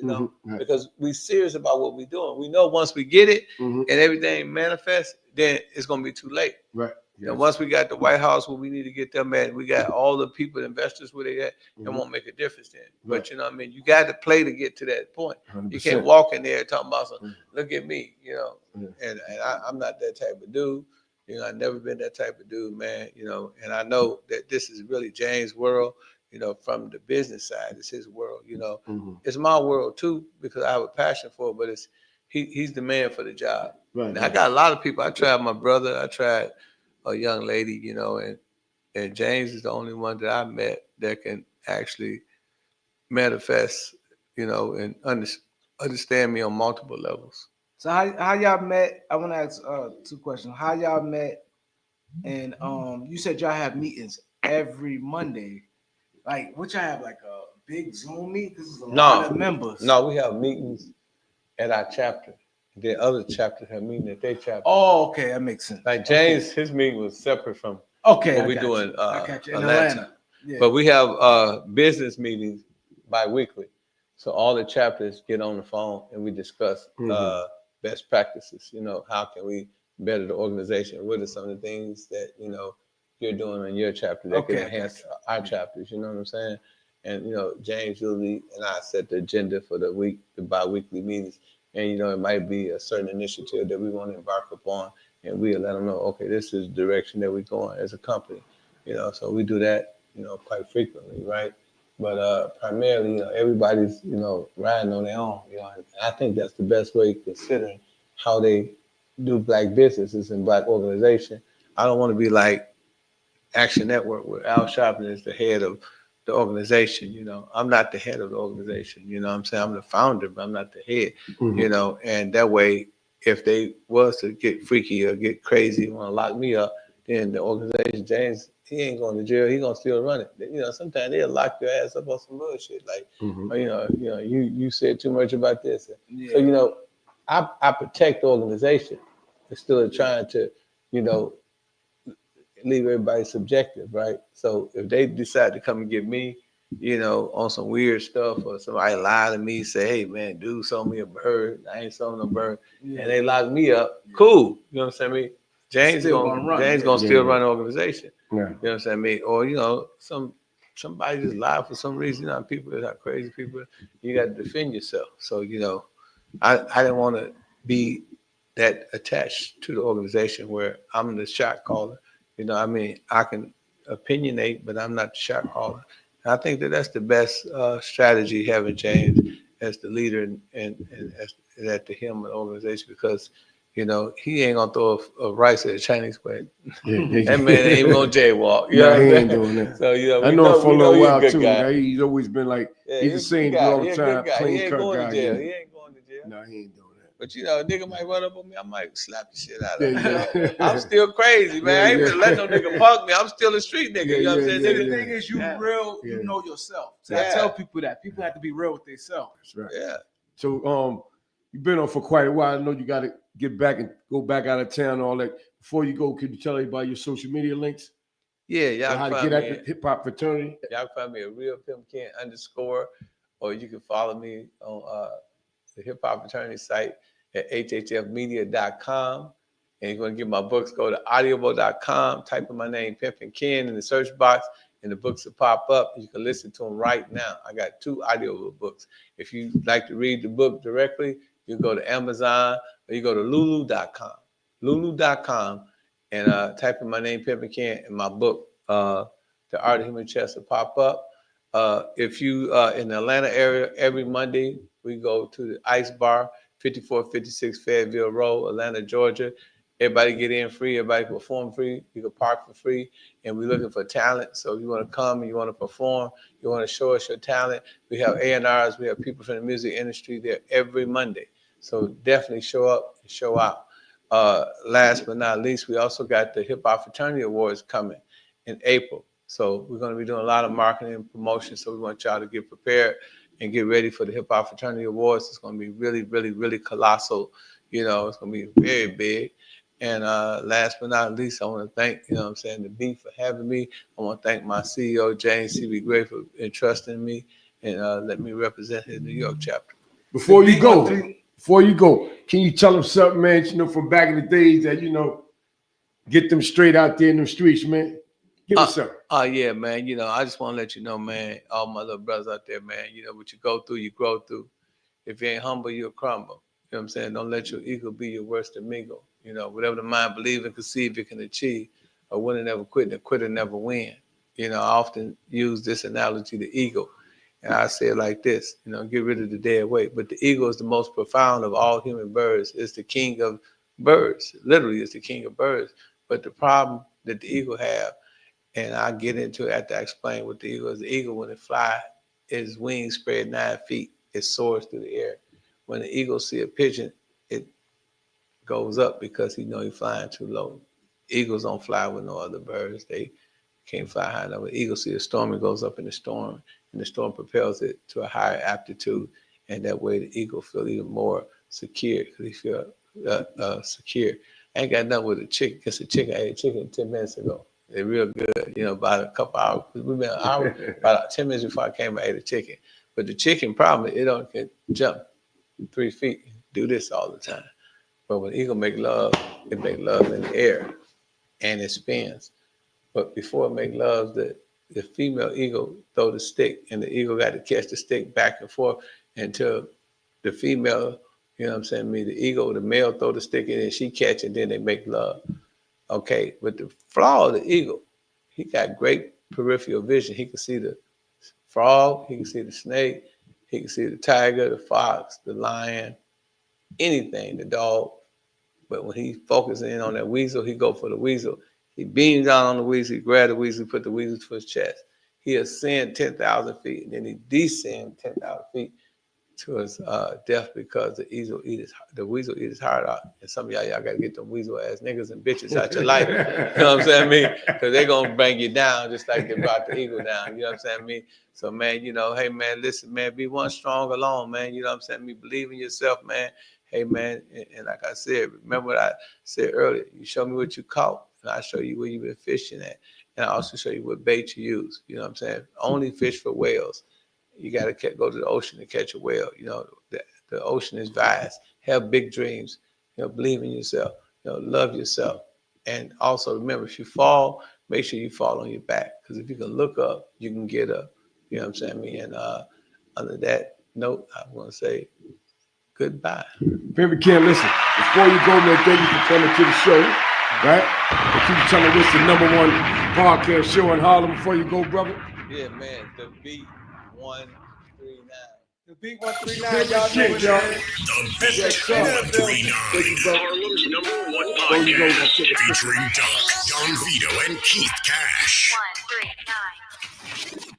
D: because we're serious about what we're doing. We know once we get it and everything manifests, then it's going to be too late.
B: Right.
D: And once we got the White House where we need to get them at, we got all the people, investors where they at, it won't make a difference then. Right. But you know what I mean? You got to play to get to that point. 100%. You can't walk in there talking about something, look at me, and I'm not that type of dude. I've never been that type of dude, man, and I know that this is really James' world, from the business side, it's his world, It's my world too, because I have a passion for it, but he's the man for the job. Right. And I got a lot of people. I tried my brother, I tried a young lady, and James is the only one that I met that can actually manifest, and understand me on multiple levels.
C: So how y'all met? I want to ask 2 questions. How y'all met? And you said y'all have meetings every Monday. Like, what y'all have, like a big Zoom meet? This is a lot of members.
D: No, we have meetings at our chapter. The other chapters have meetings at their chapter.
C: Oh, okay, that makes sense.
D: Like James, his meeting was separate from
C: what
D: we do in
C: in Atlanta. Yeah.
D: But we have business meetings bi-weekly. So all the chapters get on the phone and we discuss best practices. How can we better the organization? What are some of the things that you're doing in your chapter that can enhance our chapters? You know what I'm saying? And James usually and I set the agenda for the week, the bi-weekly meetings. And, it might be a certain initiative that we want to embark upon. And we'll let them know, okay, this is the direction that we're going as a company. So we do that, quite frequently, right? But primarily, everybody's, riding on their own. And I think that's the best way, considering how they do Black businesses and Black organization. I don't want to be like Action Network, where Al Sharpton is the head of the organization. I'm not the head of the organization. You know what I'm saying? I'm the founder, but I'm not the head. And that way, if they was to get freaky or get crazy, want to lock me up, then the organization, James, he ain't going to jail. He gonna still run it. Sometimes they'll lock your ass up on some bullshit, like, you said too much about this.
C: Yeah.
D: So I protect the organization instead of trying to, leave everybody subjective, right? So if they decide to come and get me, on some weird stuff, or somebody lie to me, say, hey man, dude sold me a bird, I ain't sold no bird, and they lock me up, cool. You know what I'm saying? James gonna still run the organization.
B: Yeah.
D: You know what I'm saying? Or somebody just lied for some reason. People that are crazy people, you got to defend yourself. So I didn't want to be that attached to the organization where I'm the shot caller. I can opinionate, but I'm not the shot caller. And I think that's the best strategy, having James as the leader and as at the helm of the organization, because he ain't gonna throw a rice at a Chinese plate. That man ain't even gonna jaywalk.
B: He ain't doing that.
D: So
B: I know him for a little while too.
D: Guy.
B: He's always been like, he's the same dude all the time.
D: He ain't going to jail. He ain't going to jail.
B: No, he ain't doing that.
D: But a nigga might run up on me, I might slap the shit out of him. I'm still crazy, man. I ain't gonna let no nigga punk me. I'm still a street nigga. You know what I'm saying?
C: The thing is, you real, you know yourself. So I tell people that people have to be real with themselves.
B: That's right.
D: Yeah.
B: So you've been on for quite a while. I know you got to get back and go back out of town and all that. Before you go, could you tell everybody your social media links?
D: Yeah, y'all
B: how to get at the hip hop fraternity?
D: Y'all can find me at @realpimpkin_, or you can follow me on the hip hop fraternity site at hhfmedia.com. And you're going to get my books, go to audible.com, type in my name, Pimpin Ken, in the search box, and the books will pop up. You can listen to them right now. I got 2 audio books. If you like to read the book directly, you go to Amazon, or you go to lulu.com. Lulu.com, and type in my name, Pimpin Ken, and my book, The Art of Human Chess, will pop up. If you in the Atlanta area, every Monday, we go to the Ice Bar, 5456 Fayetteville Road, Atlanta, Georgia. Everybody get in free. Everybody perform free. You can park for free. And we're looking for talent. So if you want to come and you want to perform, you want to show us your talent, we have A&Rs. We have people from the music industry there every Monday. So definitely show up and show out. Last but not least, we also got the Hip Hop Fraternity Awards coming in April. So we're going to be doing a lot of marketing and promotion. So we want y'all to get prepared and get ready for the Hip Hop Fraternity Awards. It's going to be really, really, really colossal. It's going to be very big. And last but not least, I want to thank, the B for having me. I want to thank my CEO, James C.B. Gray, for entrusting me and let me represent his New York chapter.
B: Before you go, can you tell them something, man, from back in the days that, get them straight out there in the streets, man? Give us something.
D: Yeah, man. I just want to let you know, man, all my little brothers out there, man, what you go through, you grow through. If you ain't humble, you'll crumble. You know what I'm saying? Don't let your ego be your worst amigo. Whatever the mind believe and conceive it can achieve. A winner never quit and a quitter never win. I often use this analogy, the ego. And I say it like this, get rid of the dead weight. But the ego is the most profound of all human birds. It's the king of birds. Literally, it's the king of birds. But the problem that the ego have, and I get into it after I explain what the ego is. The ego, when it flies, its wings spread 9 feet. It soars through the air. When the eagle see a pigeon, it goes up because he know he's flying too low. Eagles don't fly with no other birds. They can't fly high enough. When the eagle see a storm, it goes up in the storm, and the storm propels it to a higher altitude. And that way the eagle feel even more secure because he feel secure. I ain't got nothing with a chicken because the chicken, I ate chicken 10 minutes ago. They're real good, about a couple hours. We've been an hour, about 10 minutes before I came, I ate a chicken. But the chicken problem, it don't can jump 3 feet, do this all the time. But when the eagle make love, it make love in the air and it spins. But before it make love, the female eagle throw the stick and the eagle got to catch the stick back and forth until the female, the eagle, the male throw the stick in and she catch it, then they make love. Okay, but the flaw of the eagle, he got great peripheral vision. He can see the frog, he can see the snake, he can see the tiger, the fox, the lion, anything, the dog. But when he focuses in on that weasel, he go for the weasel. He beamed down on the weasel, he grabbed the weasel, put the weasel to his chest. He ascended 10,000 feet, and then he descended 10,000 feet to his death because the weasel eat his heart out. And some of y'all got to get them weasel ass niggas and bitches out your life. You know what I'm saying? I mean, because they're going to bring you down just like they brought the eagle down. You know what I'm saying? I mean, so man, you know, hey man, listen, man, be one strong alone, man. You know what I'm saying? I mean, believe in yourself, man. Hey man, and like I said, remember what I said earlier. You show me what you caught, and I show you where you've been fishing at. And I also show you what bait you use. You know what I'm saying? Only fish for whales. You got to go to the ocean to catch a whale. You know, the ocean is vast. Have big dreams. You know, believe in yourself. You know, love yourself. And also remember, if you fall, make sure you fall on your back. Because if you can look up, you can get up. You know what I'm saying? I mean, and under that note, I'm going to say goodbye.
B: Pimpin' Kim, listen, before you go, man, thank you for coming to the show, right? And keep telling us the #1 podcast show in Harlem before you go, brother.
D: Yeah, man, the Beat 139.
C: The Beat 139, y'all know it,
B: y'all.
A: The Beat 139. Harlem's #1 podcast featuring Doc, Don Vito, and Keith Cash.
E: 139.